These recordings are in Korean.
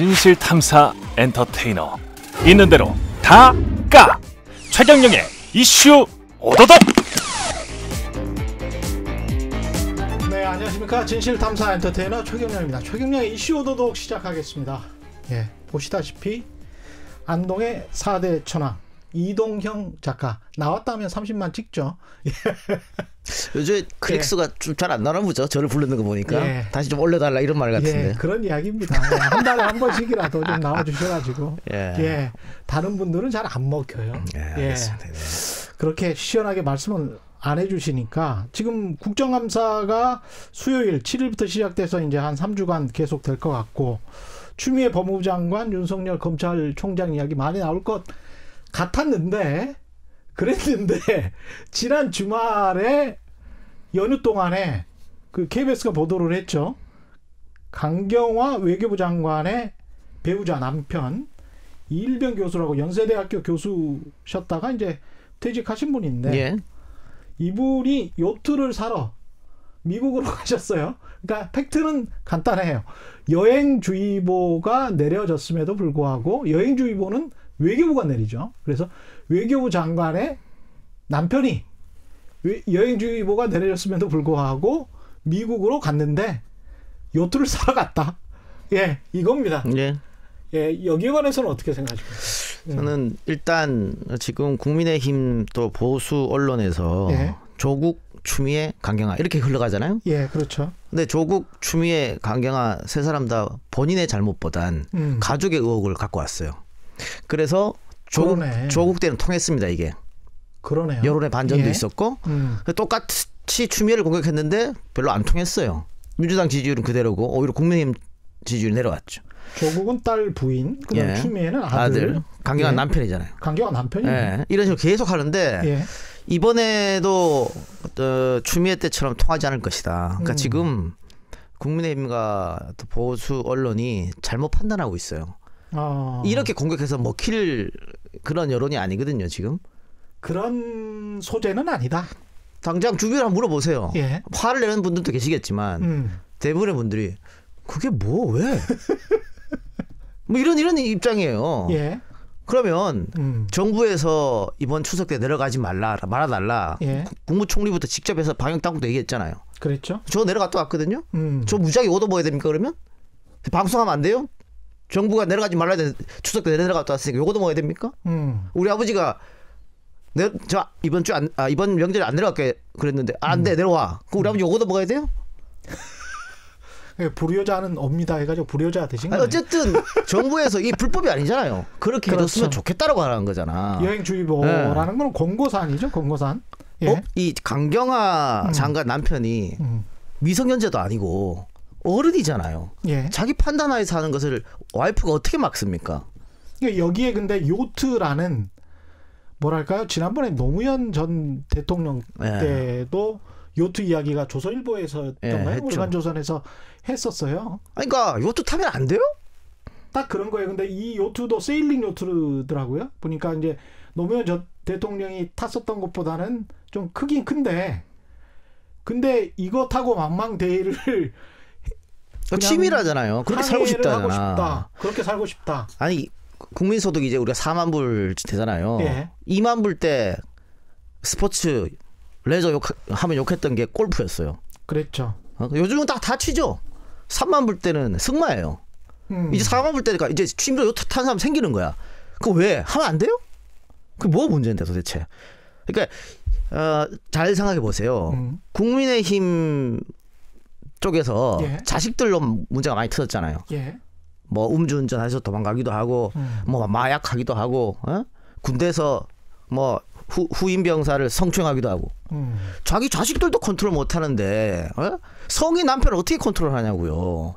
진실탐사 엔터테이너 있는 대로 다 까! 최경영의 이슈 오도독! 네, 안녕하십니까. 진실탐사 엔터테이너 최경영입니다. 최경영의 이슈 오도독 시작하겠습니다. 예, 보시다시피 안동의 4대 천왕 이동형 작가 나왔다면 30만 찍죠. 요즘 클릭수가 좀 잘 안 나나 보죠. 저를 부르는 거 보니까 다시 좀 올려달라 이런 말 같은데. 그런 이야기입니다. 한 달에 한 번씩이라도 좀 나와주셔가지고 다른 분들은 잘 안 먹혀요. 알겠습니다. 그렇게 시원하게 말씀을 안 해주시니까 지금 국정감사가 수요일 7일부터 시작돼서 이제 한 3주간 계속 될 것 같고 추미애 법무부 장관, 윤석열 검찰총장 이야기 많이 나올 것 같았는데 그랬는데 지난 주말에 연휴 동안에 그 KBS가 보도를 했죠. 강경화 외교부 장관의 배우자 남편 이일병 교수라고 연세대학교 교수셨다가 이제 퇴직하신 분인데 이분이 요트를 사러 미국으로 가셨어요. 그러니까 팩트는 간단해요. 여행주의보가 내려졌음에도 불구하고 여행주의보는 외교부가 내리죠. 그래서 외교부 장관의 남편이 여행주의보가 내려졌음에도 불구하고 미국으로 갔는데 요트를 사러 갔다. 이겁니다. 여기에 관해서는 어떻게 생각하십니까? 저는 일단 지금 국민의힘 또 보수 언론에서 조국, 추미애, 강경화 이렇게 흘러가잖아요. 그렇죠. 근데 조국, 추미애, 강경화 세 사람 다 본인의 잘못보단 가족의 의혹을 갖고 왔어요. 그래서 조국 때는 통했습니다. 이게. 그러네요. 여론의 반전도 있었고 똑같이 추미애를 공격했는데 별로 안 통했어요. 민주당 지지율은 그대로고 오히려 국민의힘 지지율이 내려왔죠. 조국은 딸 부인, 그다음 추미애는 아들. 강경화 남편이잖아요. 강경화 남편이에요. 이런 식으로 계속 하는데 이번에도 추미애 때처럼 통하지 않을 것이다. 그러니까 지금 국민의힘과 보수 언론이 잘못 판단하고 있어요. 이렇게 공격해서 먹힐 그런 여론이 아니거든요. 지금 그런 소재는 아니다. 당장 주변에 한번 물어보세요. 화를 내는 분들도 계시겠지만 대부분의 분들이 그게 뭐 왜? 뭐 이런 입장이에요. 그러면 정부에서 이번 추석 때 내려가지 말아달라. 국무총리부터 직접 해서 방역당국도 얘기했잖아요. 그랬죠. 저 내려갔다 왔거든요. 저 무지하게 얻어먹어야 됩니까 그러면? 방송하면 안 돼요? 정부가 내려가지 말라야 돼. 추석 때 내려갔다 왔으니까 요거도 먹어야 됩니까? 우리 아버지가 저 이번 명절에 안 내려갈게 그랬는데 안 돼 내려와. 그럼 우리 아버지 요거도 먹어야 돼요? 불효자는 옵니다 해가지고 불효자 되신 거예요. 어쨌든 정부에서 이 불법이 아니잖아요. 그렇게 해줬으면 좋겠다라고 하는 거잖아. 여행주의보라는 건 공고사안이죠. 공고사안. 이 강경화 장관 남편이 미성년자도 아니고 어른이잖아요. 자기 판단하에서 하는 것을 와이프가 어떻게 막습니까? 여기에 근데 요트라는 뭐랄까요? 지난번에 노무현 전 대통령 때도 요트 이야기가 조선일보에서였던가요? 월간조선에서 했었어요. 그러니까 요트 타면 안 돼요? 딱 그런 거예요. 근데 이 요트도 세일링 요트더라고요. 보니까 이제 노무현 전 대통령이 탔었던 것보다는 좀 크긴 큰데, 근데 이거 타고 망망대해를 취미라잖아요. 그렇게 살고 싶다잖아. 그렇게 살고 싶다. 아니 국민소득 이제 우리가 4만 불 되잖아요. 2만 불 때 스포츠 레저 하면 욕했던 게 골프였어요. 그랬죠. 요즘은 다 치죠. 3만 불 때는 승마예요. 이제 4만 불 때니까 이제 취미로 요트 탄 사람 생기는 거야. 그거 왜 하면 안 돼요? 그게 뭐 문제인데 도대체. 그러니까 잘 생각해 보세요. 국민의힘 쪽에서 자식들로 문제가 많이 터졌잖아요. 뭐 음주운전해서 도망가기도 하고 뭐 마약하기도 하고 군대에서 뭐 후임 병사를 성추행하기도 하고 자기 자식들도 컨트롤 못하는데 성인 남편을 어떻게 컨트롤하냐고요.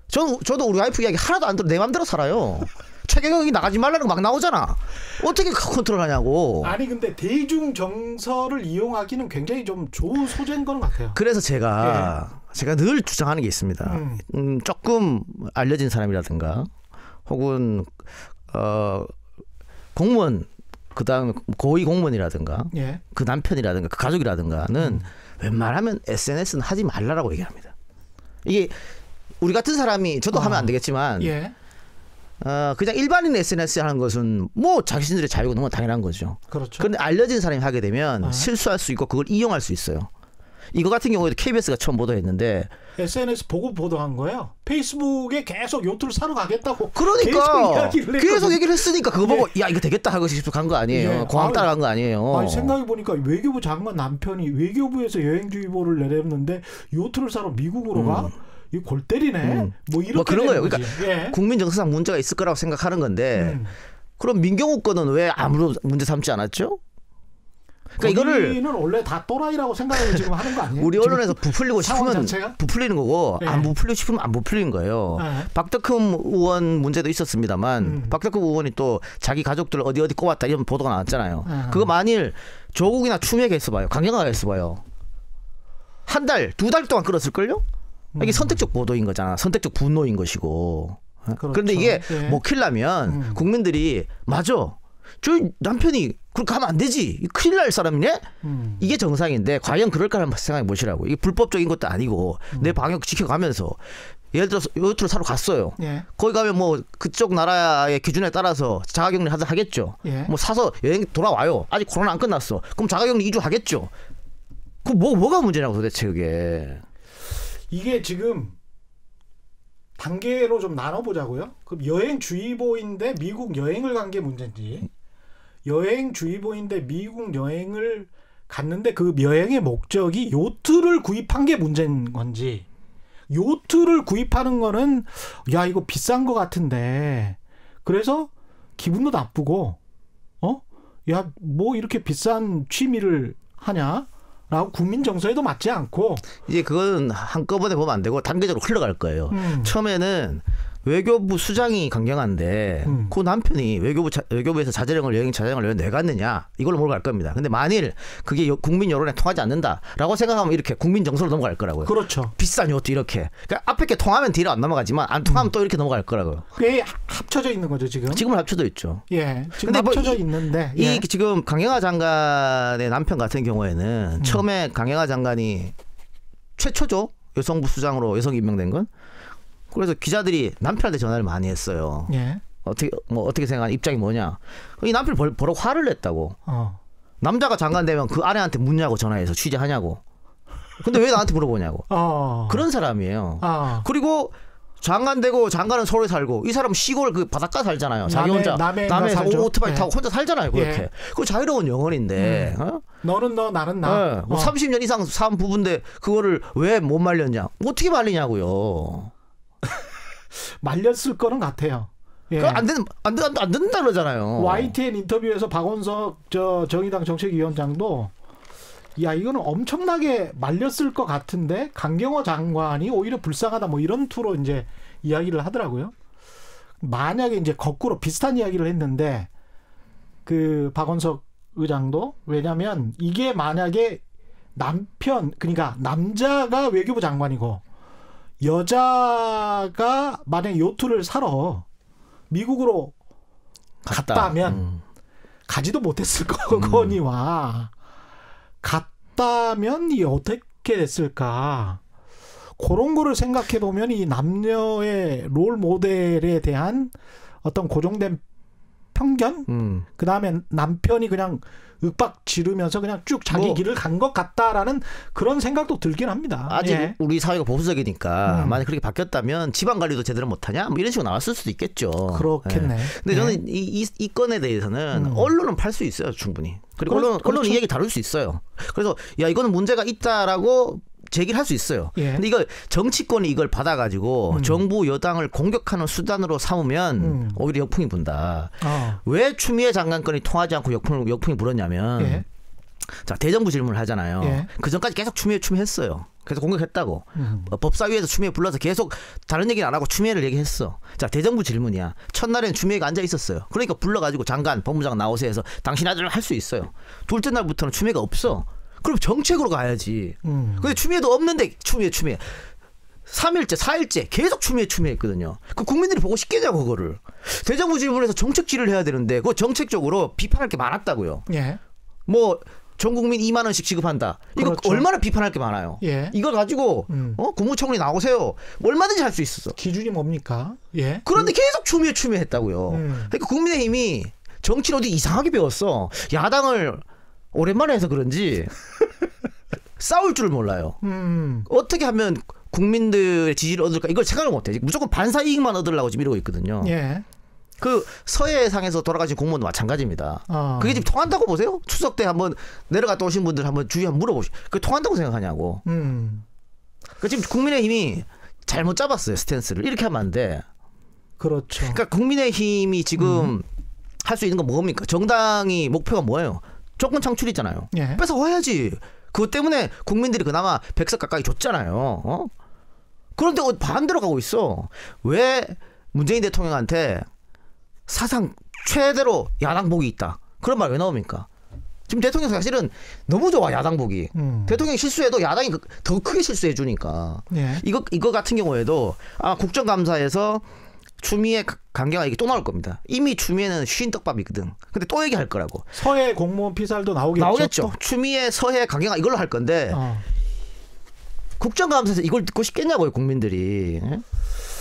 저도 우리 와이프 이야기 하나도 안 들어 내 맘대로 살아요. 최경영이 나가지 말라는 거 막 나오잖아. 어떻게 컨트롤하냐고. 아니 근데 대중 정서를 이용하기는 굉장히 좀 좋은 소재인 건 같아요. 그래서 제가 늘 주장하는 게 있습니다. 조금 알려진 사람이라든가 혹은 공무원 그다음 고위 공무원이라든가 그 남편이라든가 그 가족이라든가는 웬만하면 SNS는 하지 말라라고 얘기합니다. 이게 우리 같은 사람이 저도 하면 안 되겠지만 그냥 일반인 SNS 하는 것은 뭐 자신들의 자유가 너무 당연한 거죠. 그렇죠. 그런데 알려진 사람이 하게 되면 실수할 수 있고 그걸 이용할 수 있어요. 이거 같은 경우에도 KBS가 처음 보도했는데 SNS 보고 보도한 거예요. 페이스북에 계속 요트를 사러 가겠다고 그러니까 계속 얘기를 했거든. 했으니까 그거 보고 야 이거 되겠다 하고 싶어 간 거 아니에요. 예. 공항 따라간 거 아니에요. 아니 생각해 보니까 외교부 장관 남편이 외교부에서 여행주의보를 내렸는데 요트를 사러 미국으로 가? 이거 골 때리네. 뭐 이렇게 그런 거예요. 거지. 그러니까 예. 국민 정서상 문제가 있을 거라고 생각하는 건데 그럼 민경욱 거는 왜 아무런 문제 삼지 않았죠? 그러니까 이거는 원래 다 또라이라고 생각을 지금 하는 거 아니에요? 우리 언론에서 부풀리고 상황 싶으면 자체가? 부풀리는 거고 네. 안 부풀리고 싶으면 안 부풀리는 거예요. 네. 박덕흠 의원 문제도 있었습니다만 박덕흠 의원이 또 자기 가족들 어디 꼽았다 이런 보도가 나왔잖아요. 그거 만일 조국이나 추미애가 했어봐요. 강경화가 했어봐요. 한 달, 두 달 동안 끌었을걸요? 이게 선택적 보도인 거잖아. 선택적 분노인 것이고. 그렇죠. 그런데 이게 예. 먹히려면 국민들이 맞아. 저 남편이 그렇게 하면 안 되지. 큰일 날 사람이네. 이게 정상인데 과연 그럴까 한번 생각해 보시라고. 이게 불법적인 것도 아니고 내 방역 지켜가면서 예를 들어서 요트를 사러 갔어요. 예. 거기 가면 뭐 그쪽 나라의 기준에 따라서 자가격리 하겠죠. 예. 뭐 사서 여행 돌아와요. 아직 코로나 안 끝났어. 그럼 자가격리 2주 하겠죠. 그럼 뭐가 문제냐고 도대체 그게. 이게 지금 단계로 좀 나눠보자고요. 그럼 여행주의보인데 미국 여행을 간 게 문제인지, 여행주의보인데 미국 여행을 갔는데 그 여행의 목적이 요트를 구입한 게 문제인 건지, 요트를 구입하는 거는 야 이거 비싼 거 같은데 그래서 기분도 나쁘고 야 뭐 이렇게 비싼 취미를 하냐? 라고 국민 정서에도 맞지 않고 이제 그건 한꺼번에 보면 안 되고 단계적으로 흘러갈 거예요. 처음에는 외교부 수장이 강경한데 그 남편이 외교부에서 여행 자제령을 왜 내갔느냐 이걸로 몰아갈 겁니다. 근데 만일 그게 국민 여론에 통하지 않는다라고 생각하면 이렇게 국민 정서로 넘어갈 거라고요. 그렇죠. 비싼 요트 이렇게. 그러니까 앞에 게 통하면 뒤로 안 넘어가지만 안 통하면 또 이렇게 넘어갈 거라고요. 꽤 합쳐져 있는 거죠 지금. 지금은 합쳐져 있죠. 예, 지금 근데 합쳐져 있는데 이 지금 강경화 장관의 남편 같은 경우에는 처음에 강경화 장관이 최초죠. 여성부 수장으로 여성이 임명된 건. 그래서 기자들이 남편한테 전화를 많이 했어요. 예. 어떻게 생각하냐, 입장이 뭐냐. 이 남편이 버럭 화를 냈다고. 남자가 장관 되면 그 아내한테 묻냐고 전화해서 취재하냐고. 근데 왜 나한테 물어보냐고. 그런 사람이에요. 그리고 장관 되고 장관은 서울에 살고 이 사람은 시골 그 바닷가 살잖아요. 자기 혼자 남해 오토바이 타고 혼자 살잖아요. 그렇게. 그 자유로운 영혼인데. 너는 너 나는 나. 뭐 30년 이상 산 부부인데 그거를 왜 못 말렸냐. 어떻게 말리냐고요. 말렸을 거는 같아요. 예. 안 된다 그러잖아요. YTN 인터뷰에서 박원석 정의당 정책위원장도 야 이거는 엄청나게 말렸을 것 같은데 강경화 장관이 오히려 불쌍하다 뭐 이런 투로 이제 이야기를 하더라고요. 만약에 이제 거꾸로 비슷한 이야기를 했는데 그 박원석 의장도 왜냐하면 이게 만약에 그러니까 남자가 외교부 장관이고 여자가 만약에 요트를 사러 미국으로 갔다면 가지도 못했을 거거니와 갔다면 이게 어떻게 됐을까 그런 거를 생각해 보면 이 남녀의 롤 모델에 대한 어떤 고정된 편견 그 다음에 남편이 그냥 윽박 지르면서 그냥 쭉 자기 길을 간 것 같다라는 그런 생각도 들긴 합니다. 아직 우리 사회가 보수적이니까 만약 그렇게 바뀌었다면 지방 관리도 제대로 못하냐 뭐 이런 식으로 나왔을 수도 있겠죠. 그렇겠네. 근데 저는 이 건에 대해서는 언론은 팔 수 있어요 충분히. 그리고 언론은 이 얘기 다룰 수 있어요. 그래서 야 이거는 문제가 있다라고 제기를 할 수 있어요. 근데 이걸 정치권이 이걸 받아가지고 정부 여당을 공격하는 수단으로 삼으면 오히려 역풍이 분다. 왜 추미애 장관 건이 통하지 않고 역풍이 불었냐면 자 대정부 질문을 하잖아요. 그 전까지 계속 추미애 했어요. 그래서 공격했다고. 법사위에서 추미애 불러서 계속 다른 얘기는 안 하고 추미애를 얘기했어. 자 대정부 질문이야. 첫날에는 추미애가 앉아 있었어요. 그러니까 불러가지고 장관 법무장관 나오세요 해서 당신 아들 할 수 있어요. 둘째 날부터는 추미애가 없어. 그럼 정책으로 가야지. 근데 추미애도 없는데 추미애. 3일째, 4일째 계속 추미애 했거든요. 그 국민들이 보고 싶겠냐고 그거를. 대정부 질문에서 정책질을 해야 되는데 그 정책적으로 비판할 게 많았다고요. 뭐 전 국민 2만 원씩 지급한다. 이거 그렇죠. 얼마나 비판할 게 많아요. 예. 이걸 가지고 국무총리 나오세요. 얼마든지 할 수 있었어. 기준이 뭡니까? 예. 그런데 계속 추미애 했다고요. 그러니까 국민의힘이 정치를 어디 이상하게 배웠어. 야당을 오랜만에 해서 그런지 싸울 줄을 몰라요. 어떻게 하면 국민들의 지지를 얻을까 이걸 생각을 못해. 무조건 반사 이익만 얻으려고 지금 이러고 있거든요. 예. 그 서해상에서 돌아가신 공무원도 마찬가지입니다. 그게 지금 통한다고 보세요? 추석 때 한번 내려갔다 오신 분들 한번 주위에 한번 물어보시오. 그게 통한다고 생각하냐고. 그 지금 국민의힘이 잘못 잡았어요. 스탠스를. 이렇게 하면 안 돼. 그렇죠. 그러니까 국민의힘이 지금 할 수 있는 건 뭡니까? 정당이 목표가 뭐예요? 정권 창출이잖아요. 예. 뺏어와야지. 그것 때문에 국민들이 그나마 100석 가까이 줬잖아요. 어? 그런데 반대로 가고 있어. 왜 문재인 대통령한테 사상 최대로 야당복이 있다. 그런 말 왜 나옵니까? 지금 대통령 사실은 너무 좋아 야당복이. 대통령이 실수해도 야당이 더 크게 실수해 주니까. 예. 이거 같은 경우에도 아마 국정감사에서 추미애 강경화 얘기 또 나올 겁니다. 이미 추미애는 쉰 떡밥이거든. 근데 또 얘기할 거라고. 서해 공무원 피살도 나오겠죠. 또? 추미애 서해 강경화 이걸로 할 건데 국정감사에서 이걸 듣고 싶겠냐고요 국민들이. 예?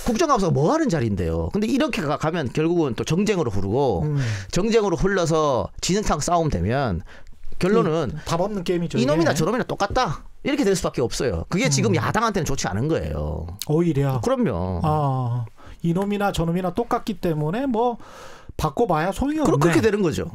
국정감사가 뭐 하는 자리인데요. 근데 이렇게 가면 결국은 또 정쟁으로 흐르고 정쟁으로 흘러서 진흙탕 싸움 되면 결론은 답 없는 게임이죠. 이놈이나 이게. 저놈이나 똑같다. 이렇게 될 수밖에 없어요. 그게 지금 야당한테는 좋지 않은 거예요. 오히려. 그럼요. 이놈이나 저놈이나 똑같기 때문에 뭐 바꿔봐야 소용이 없네. 그렇게 되는 거죠.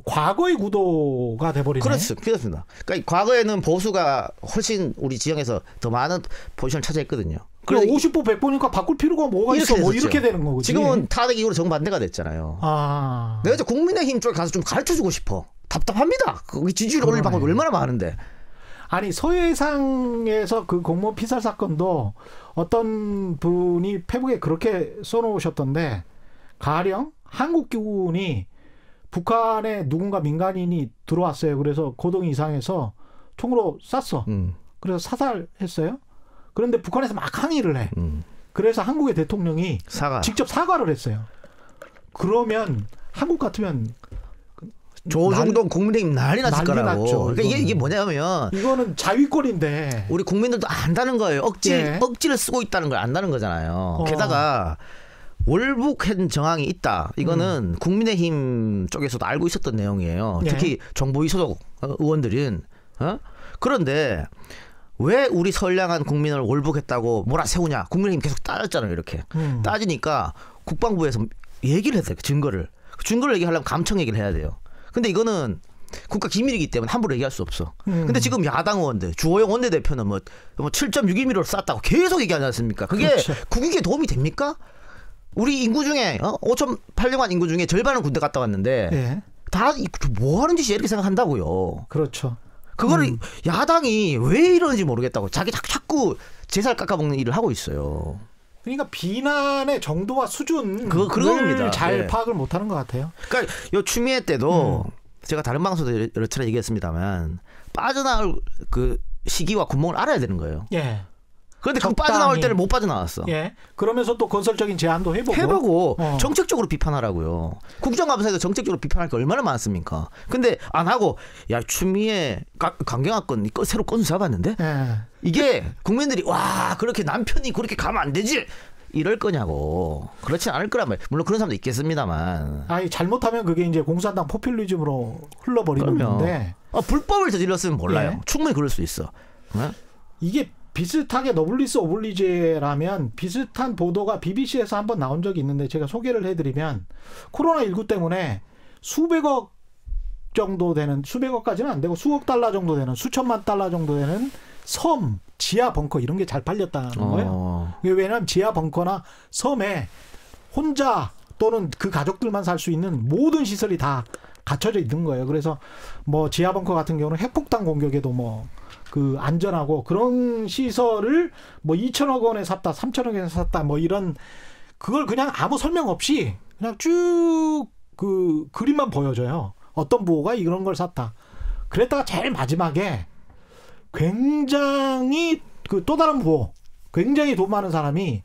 과거의 구도가 돼버리네. 그렇습니다. 그러니까 과거에는 보수가 훨씬 우리 지역에서 더 많은 포지션을 차지했거든요. 그래 50보 100보니까 바꿀 필요가 뭐가 있어? 뭐 이렇게 되는 거지. 지금은 탄핵 이후로 정반대가 됐잖아요. 내가 이제 국민의힘 쪽에 가서 좀 가르쳐주고 싶어. 답답합니다. 거기 지지율 올릴 방법이 얼마나 많은데. 아니 서해상에서 그 공무원 피살 사건도 어떤 분이 페북에 그렇게 써놓으셨던데 가령 한국군이 북한에 누군가 민간인이 들어왔어요. 그래서 고동 이상해서 총으로 쐈어. 그래서 사살했어요. 그런데 북한에서 막 항의를 해. 그래서 한국의 대통령이 직접 사과를 했어요. 그러면 한국 같으면 조중동 국민의힘 난리 났을 난리 거라고. 났죠, 그러니까 이게 뭐냐면 이거는 자위권인데 우리 국민들도 안다는 거예요. 억지를 쓰고 있다는 걸 안다는 거잖아요. 게다가 월북한 정황이 있다. 이거는 국민의힘 쪽에서도 알고 있었던 내용이에요. 특히 정보위 소속 의원들은. 그런데 왜 우리 선량한 국민을 월북했다고 몰아세우냐. 국민의힘 계속 따졌잖아요. 이렇게. 따지니까 국방부에서 얘기를 했어요. 증거를 얘기하려면 감청 얘기를 해야 돼요. 근데 이거는 국가 기밀이기 때문에 함부로 얘기할 수 없어. 근데 지금 야당 의원들 주호영 원내대표는 뭐 7.6mm로 쐈다고 계속 얘기하지 않습니까? 그게 그렇죠. 국익에 도움이 됩니까? 우리 인구 중에 5,800만 인구 중에 절반은 군대 갔다 왔는데 다 뭐 하는 짓이야 이렇게 생각한다고요. 그렇죠. 그거를 야당이 왜 이러는지 모르겠다고 자꾸 제살 깎아먹는 일을 하고 있어요. 그러니까 비난의 정도와 수준 그겁니다. 잘 파악을 못하는 것 같아요. 그러니까 요 추미애 때도 제가 다른 방송에서 여러 차례 얘기했습니다만 빠져나올 그 시기와 구멍을 알아야 되는 거예요. 예. 그런데 그 빠져나올 때를 못 빠져나왔어. 예. 그러면서 또 건설적인 제안도 해보고 정책적으로 비판하라고요. 국정감사에서 정책적으로 비판할 게 얼마나 많습니까? 근데 안 하고 야 추미애 강경화 건 새로 건수 잡았는데 이게 국민들이 와 그렇게 남편이 그렇게 가면 안 되지 이럴 거냐고. 그렇진 않을 거란 말이에요. 물론 그런 사람도 있겠습니다만. 아니 잘못하면 그게 이제 공산당 포퓰리즘으로 흘러버리는 건데. 불법을 저질렀으면 몰라요. 충분히 그럴 수 있어. 이게 비슷하게 너블리스 오블리제라면 비슷한 보도가 BBC에서 한번 나온 적이 있는데 제가 소개를 해드리면 코로나19 때문에 수백억 정도 되는 수백억까지는 안 되고 수억 달러 정도 되는 수천만 달러 정도 되는 섬 지하 벙커 이런 게 잘 팔렸다는 거예요. 왜냐하면 지하 벙커나 섬에 혼자 또는 그 가족들만 살 수 있는 모든 시설이 다 갖춰져 있는 거예요. 그래서 뭐 지하 벙커 같은 경우는 핵폭탄 공격에도 뭐 그 안전하고 그런 시설을 뭐 2천억 원에 샀다, 3천억 원에 샀다, 뭐 이런 그걸 그냥 아무 설명 없이 그냥 쭉 그 그림만 보여줘요. 어떤 부호가 이런 걸 샀다. 그랬다가 제일 마지막에 굉장히 그 또 다른 부호, 굉장히 돈 많은 사람이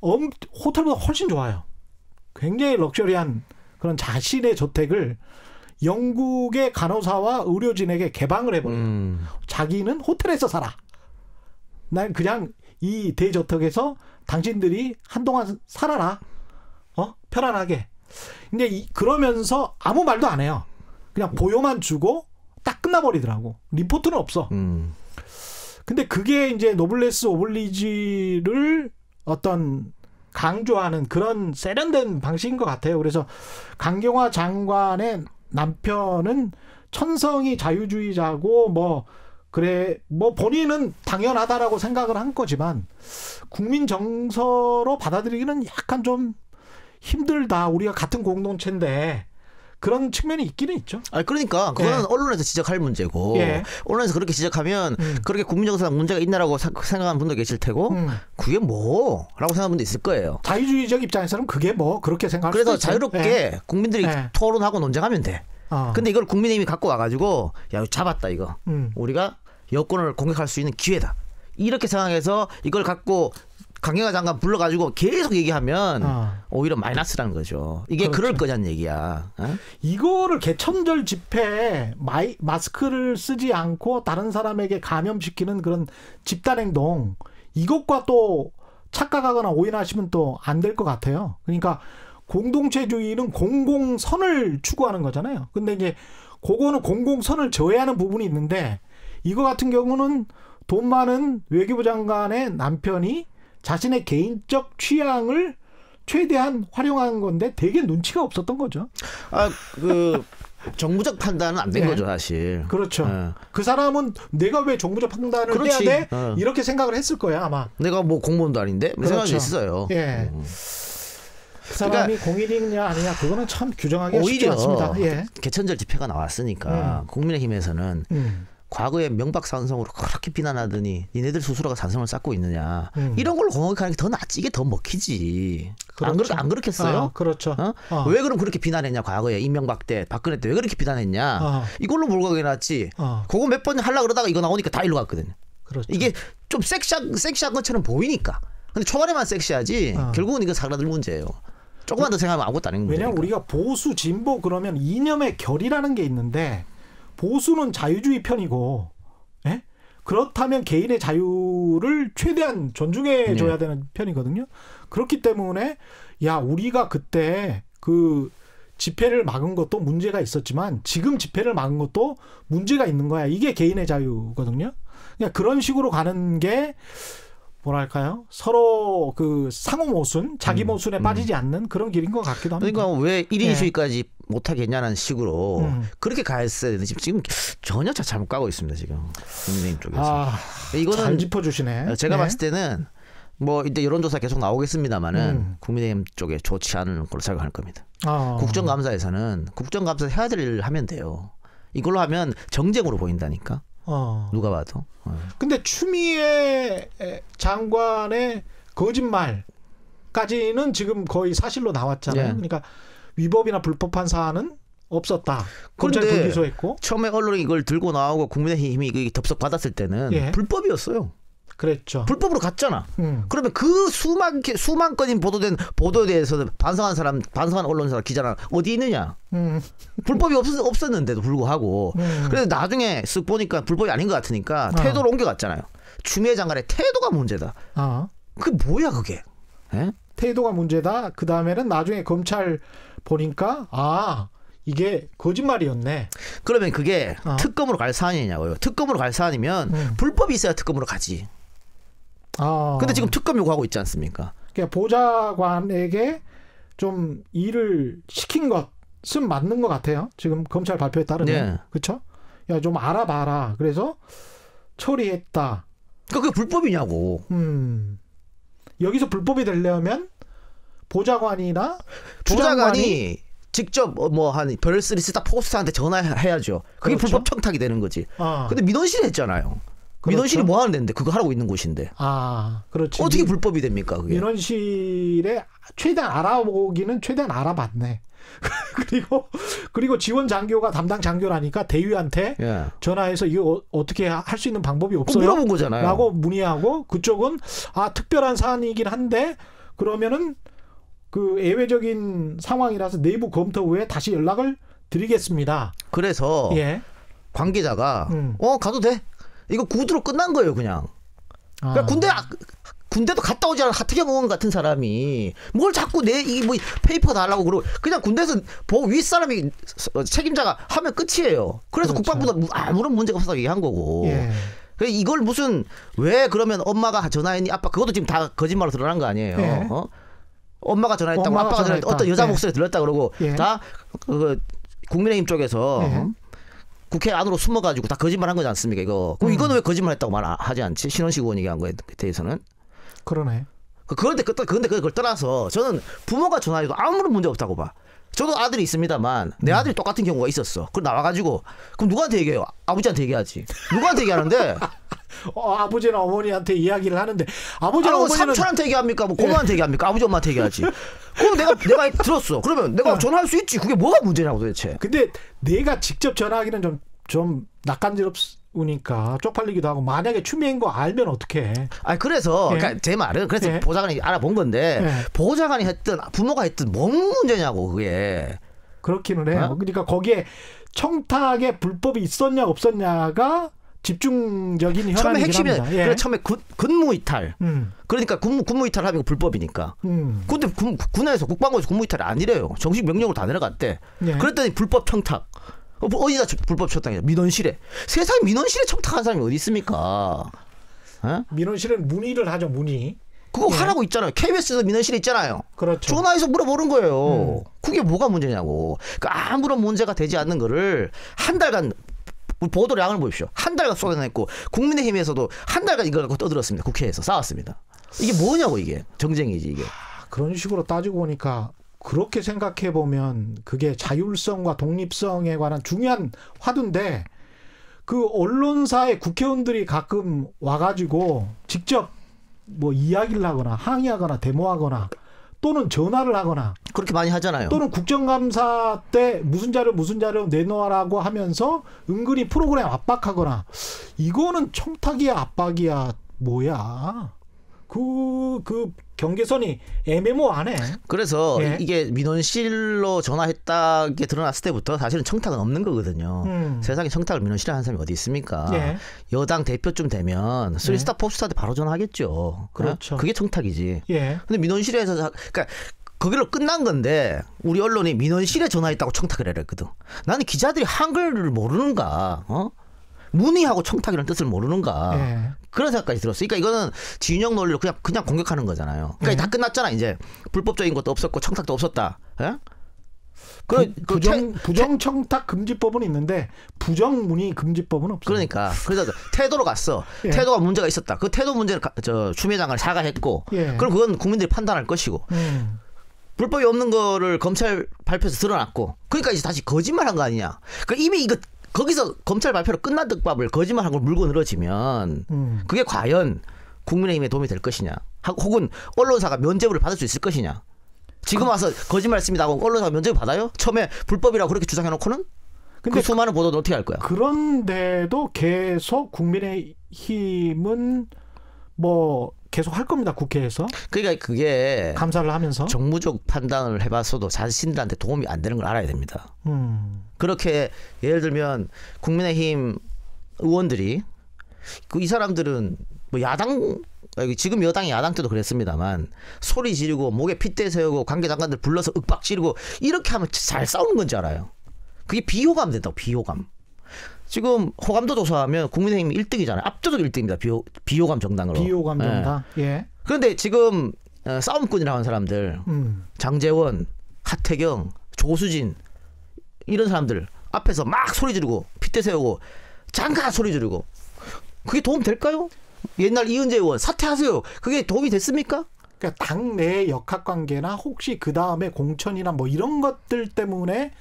호텔보다 훨씬 좋아요. 굉장히 럭셔리한 그런 자신의 저택을 영국의 간호사와 의료진에게 개방을 해버려요. 자기는 호텔에서 살아. 난 그냥 이 대저택에서 당신들이 한동안 살아라. 편안하게. 근데 그러면서 아무 말도 안 해요. 그냥 보여만 주고 딱 끝나버리더라고. 리포트는 없어. 근데 그게 이제 노블레스 오블리지를 어떤 강조하는 그런 세련된 방식인 것 같아요. 그래서 강경화 장관의 남편은 천성이 자유주의자고 뭐 본인은 당연하다라고 생각을 한 거지만 국민 정서로 받아들이기는 약간 좀 힘들다. 우리가 같은 공동체인데 그런 측면이 있기는 있죠. 그러니까 그거는 언론에서 지적할 문제고 언론에서 그렇게 지적하면 그렇게 국민정서상 문제가 있나라고 생각하는 분도 계실 테고 그게 뭐라고 생각하는 분도 있을 거예요. 자유주의적 입장에서는 그게 뭐 그렇게 생각할 수도 그래서 있어요. 자유롭게 국민들이 토론하고 논쟁하면 돼. 근데 이걸 국민의힘이 갖고 와가지고 야 잡았다 이거. 우리가 여권을 공격할 수 있는 기회다. 이렇게 생각해서 이걸 갖고 강경화 장관 불러가지고 계속 얘기하면 오히려 마이너스라는 거죠. 이게 그렇죠. 그럴 거냐는 얘기야. 이거를 개천절 집회에 마스크를 쓰지 않고 다른 사람에게 감염시키는 그런 집단행동 이것과 또 착각하거나 오인하시면 또 안 될 것 같아요. 그러니까 공동체주의는 공공선을 추구하는 거잖아요. 근데 이제 그거는 공공선을 저해하는 부분이 있는데 이거 같은 경우는 돈 많은 외교부 장관의 남편이 자신의 개인적 취향을 최대한 활용한 건데 되게 눈치가 없었던 거죠. 정무적 판단은 안 된 거죠, 사실. 그렇죠. 그 사람은 내가 왜 정무적 판단을 해야 돼? 이렇게 생각을 했을 거야, 아마. 내가 뭐 공무원도 아닌데? 그렇죠. 생각이 있어요. 예. 그 사람이 그러니까 공인이냐 아니냐 그거는 참 규정하기가 쉽지 않습니다. 오히려 개천절 집회가 나왔으니까 국민의힘에서는 과거에 명박산성으로 그렇게 비난하더니 니네들 스스로가 산성을 쌓고 있느냐 이런 걸로 공격하는 게 더 낫지. 이게 더 먹히지. 그렇죠. 안 그렇겠어요? 그렇죠. 왜 그럼 그렇게 비난했냐. 과거에 이명박 때 박근혜 때 왜 그렇게 비난했냐. 이걸로 몰고 가게 낫지. 그거 몇 번 하려고 그러다가 이거 나오니까 다 일로 갔거든요. 그렇죠. 이게 좀 섹시한 것처럼 보이니까. 근데 초반에만 섹시하지 결국은 이거 사람들 문제예요. 조금만 더 생각하면 아무것도 아닌 문제니까. 왜냐하면 우리가 보수 진보 그러면 이념의 결이라는 게 있는데 보수는 자유주의 편이고 그렇다면 개인의 자유를 최대한 존중해 줘야 되는 편이거든요. 그렇기 때문에 우리가 그때 그 집회를 막은 것도 문제가 있었지만 지금 집회를 막은 것도 문제가 있는 거야. 이게 개인의 자유거든요. 그냥 그런 식으로 가는 게 뭐랄까요? 서로 그 상호 모순, 자기 모순에 빠지지 않는 그런 길인 것 같기도 합니다. 그러니까 왜 1인 시위까지 못하겠냐는 식으로 그렇게 가했어야 되는데 지금 전혀 잘못 가고 있습니다. 지금 국민의힘 쪽에서. 이거는 잘 짚어주시네. 제가 봤을 때는 뭐 이때 여론조사 계속 나오겠습니다만은 국민의힘 쪽에 좋지 않은 걸로 생각할 겁니다. 국정감사에서는 국정감사 해야 될 일을 하면 돼요. 이걸로 하면 정쟁으로 보인다니까. 누가 봐도. 근데 추미애 장관의 거짓말까지는 지금 거의 사실로 나왔잖아요. 그러니까 위법이나 불법한 사안은 없었다. 검찰 불기소했고. 처음에 언론이 이걸 들고 나오고 국민의힘이 덥석 받았을 때는 불법이었어요. 그랬죠. 불법으로 갔잖아. 그러면 그 수만 건인 보도에 대해서는 반성한 언론사 기자나 어디 있느냐? 불법이 없었는데도 불구하고. 그래서 나중에 쓱 보니까 불법이 아닌 것 같으니까 태도를 옮겨갔잖아요. 추미애 장관의 태도가 문제다. 그게 뭐야 그게? 태도가 문제다. 그 다음에는 나중에 검찰 보니까 이게 거짓말이었네. 그러면 그게 특검으로 갈 사안이냐고요. 특검으로 갈 사안이면 불법이 있어야 특검으로 가지. 근데 지금 특검 요구하고 있지 않습니까? 그러니까 보좌관에게 좀 일을 시킨 것은 맞는 것 같아요. 지금 검찰 발표에 따르면. 그렇죠? 야, 좀 알아봐라. 그래서 처리했다. 그게 불법이냐고. 여기서 불법이 되려면 보좌관이 직접 뭐 한 별쓰리 딱 포스트한테 전화해야죠. 그게 그렇죠? 불법 청탁이 되는 거지. 근데 민원실이 했잖아요. 그렇죠? 민원실이 뭐 하는 데인데 그거 하고 있는 곳인데. 그렇지. 어떻게 불법이 됩니까 그게? 민원실에 최대한 알아보기는 최대한 알아봤네. 그리고 지원 장교가 담당 장교라니까 대위한테 전화해서 이거 어떻게 할 수 있는 방법이 없어요? 물어본 거잖아요. 라고 문의하고 그쪽은 특별한 사안이긴 한데 그러면은 그 예외적인 상황이라서 내부 검토 후에 다시 연락을 드리겠습니다. 그래서 예. 관계자가 가도 돼. 이거 구두로 끝난 거예요, 그냥. 그러니까 군대도 갔다 오지 않은 하태경 의원 같은 사람이 뭘 자꾸 이 뭐 페이퍼 달라고 그러고 그냥 군대에서 윗사람이 책임자가 하면 끝이에요. 그래서 그렇죠. 국방부도 아무런 문제가 없다고 얘기한 거고. 예. 이걸 무슨 왜 그러면 엄마가 전화했니? 아빠 그것도 지금 다 거짓말로 드러난 거 아니에요. 예. 엄마가 전화했다고 엄마가 아빠가 전화했다고 어떤 여자 예. 목소리 들렸다 그러고 예. 다 국민의힘 쪽에서 예. 국회 안으로 숨어가지고 다 거짓말한 거지 않습니까? 이거 그럼 이거는 왜 거짓말했다고 말하지 않지? 신원식 의원이 얘기한 거에 대해서는. 그러네. 그런데 그걸 떠나서 저는 부모가 전화해도 아무런 문제 없다고 봐. 저도 아들이 있습니다만 내 아들이 똑같은 경우가 있었어. 그럼 나와가지고 그럼 누구한테 얘기해요? 아버지한테 얘기하지. 누구한테 얘기하는데? 아버지나 어머니한테 이야기를 하는데 아버지나 어머니는 삼촌한테 얘기합니까? 뭐 고모한테 얘기합니까? 아버지 엄마한테 얘기하지. 그럼 내가 들었어. 그러면 내가 전화할 수 있지. 그게 뭐가 문제냐고 도대체. 근데 내가 직접 전화하기는 좀 낯간지럽으니까 쪽팔리기도 하고 만약에 추미애인 거 알면 어떡해. 그래서 예. 그러니까 제 말은 그래서 예. 보좌관이 알아본 건데 예. 보좌관이 했든 부모가 했든 뭔 문제냐고 그게. 그렇기는 해요. 그러니까 거기에 청탁에 불법이 있었냐 없었냐가 집중적인 처음에 현안이긴 핵심이 합니다. 예. 그래 처음에 근무 이탈. 음. 그러니까 근무 이탈하면 불법이니까. 근데 군에서 국방부에서 근무 이탈이 아니래요. 정식 명령으로 다 내려갔대. 예. 그랬더니 불법 청탁. 어디다 불법 청탁이냐? 민원실에. 세상에 민원실에 청탁한 사람이 어디 있습니까? 민원실은 문의를 하죠. 문의. 그거 예. 하라고 있잖아요. KBS에서 민원실에 있잖아요. 그렇죠. 전화해서 물어보는 거예요. 그게 뭐가 문제냐고. 그러니까 아무런 문제가 되지 않는 거를 한 달간 보도량을 보십시오. 한 달간 쏟아냈고 국민의힘에서도 한 달간 이걸 갖고 떠들었습니다. 국회에서 싸웠습니다. 이게 뭐냐고 이게. 정쟁이지 이게. 그런 식으로 따지고 보니까 그렇게 생각해 보면 그게 자율성과 독립성에 관한 중요한 화두인데 그 언론사의 국회의원들이 가끔 와가지고 직접 뭐 이야기를 하거나 항의하거나 데모하거나 또는 전화를 하거나 그렇게 많이 하잖아요. 또는 국정감사 때 무슨 자료 내놓으라고 하면서 은근히 프로그램 압박하거나 이거는 청탁이야 압박이야 뭐야. 그 경계선이 애매모호하네. 그래서 예. 이게 민원실로 전화했다게 드러났을 때부터 사실은 청탁은 없는 거거든요. 세상에 청탁을 민원실에 하는 사람이 어디 있습니까? 예. 여당 대표쯤 되면 쓰리스타 포스타한테 바로 전화하겠죠. 그렇죠. 그게 청탁이지. 예. 근데 민원실에서 그러니까 거기로 끝난 건데 우리 언론이 민원실에 전화했다고 청탁을 해랬거든. 나는 기자들이 한글을 모르는가? 문의하고 청탁이라는 뜻을 모르는가? 예. 그런 생각까지 들었어. 그러니까 이거는 진영 논리로 그냥 공격하는 거잖아요. 그러니까 다 끝났잖아 이제. 불법적인 것도 없었고 청탁도 없었다. 예? 부정 청탁 금지법은 있는데 부정 문의 금지법은 없어요. 그러니까 그래서 태도로 갔어. 예. 태도가 문제가 있었다. 그 태도 문제를 추미애 장관이 사과했고, 예. 그럼 그건 국민들이 판단할 것이고. 불법이 없는 거를 검찰 발표에서 드러났고, 그러니까 이제 다시 거짓말한 거 아니냐. 그러니까 이미 이거 거기서 검찰 발표로 끝난 듯밥을 거짓말한 걸 물고 늘어지면 그게 과연 국민의힘에 도움이 될 것이냐, 혹은 언론사가 면죄부를 받을 수 있을 것이냐. 지금 와서 거짓말했습니다 하고 언론사가 면죄부 받아요? 처음에 불법이라고 그렇게 주장해놓고는 근데 그 수많은 보도는 어떻게 할 거야? 그런데도 계속 국민의힘은 뭐 계속 할 겁니다. 국회에서. 그러니까 그게 감사를 하면서. 정무적 판단을 해봤어도 자신들한테 도움이 안 되는 걸 알아야 됩니다. 그렇게 예를 들면 국민의힘 의원들이 이 사람들은 뭐 야당 지금 여당이 야당 때도 그랬습니다만 소리 지르고 목에 핏대 세우고 관계장관들 불러서 윽박 지르고 이렇게 하면 잘 싸우는 건지 알아요. 그게 비호감 된다고. 비호감. 지금 호감도 조사하면 국민의힘이 1등이잖아요. 압도적 1등입니다. 비호감 정당으로. 비호감 정당. 예. 그런데 지금 싸움꾼이라고 하는 사람들 장제원, 하태경, 조수진 이런 사람들 앞에서 막 소리 지르고 핏대 세우고 장가 소리 지르고 그게 도움 될까요? 옛날 이은재 의원 사퇴하세요. 그게 도움이 됐습니까? 그러니까 당내 역학관계나 혹시 그 다음에 공천이나 뭐 이런 것들 때문에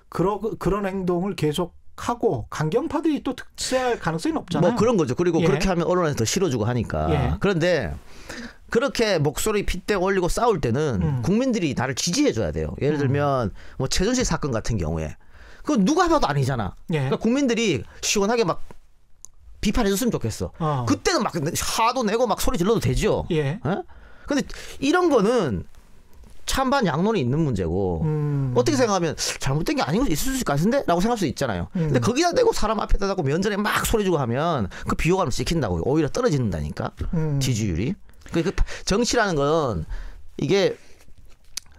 그런 행동을 계속 하고 강경파들이 또 득세할 가능성이 높잖아요. 뭐 그런 거죠. 그리고 예. 그렇게 하면 언론에서 더 실어주고 하니까. 예. 그런데 그렇게 목소리 핏대 올리고 싸울 때는 국민들이 나를 지지해줘야 돼요. 예를 들면 뭐 최순실 사건 같은 경우에 그건 누가 봐도 아니잖아. 예. 그러니까 국민들이 시원하게 막 비판해줬으면 좋겠어. 그때는 막 화도 내고 막 소리 질러도 되죠. 예. 근데 이런 거는 찬반 양론이 있는 문제고 어떻게 생각하면 잘못된 게 아닌 거 있을 수 있을 것 같은데? 라고 생각할 수 있잖아요. 근데 거기다 대고 사람 앞에다 대고 면전에 막 소리 주고 하면 그 비호감을 시킨다고 오히려 떨어진다니까 지지율이. 그 정치라는 건 이게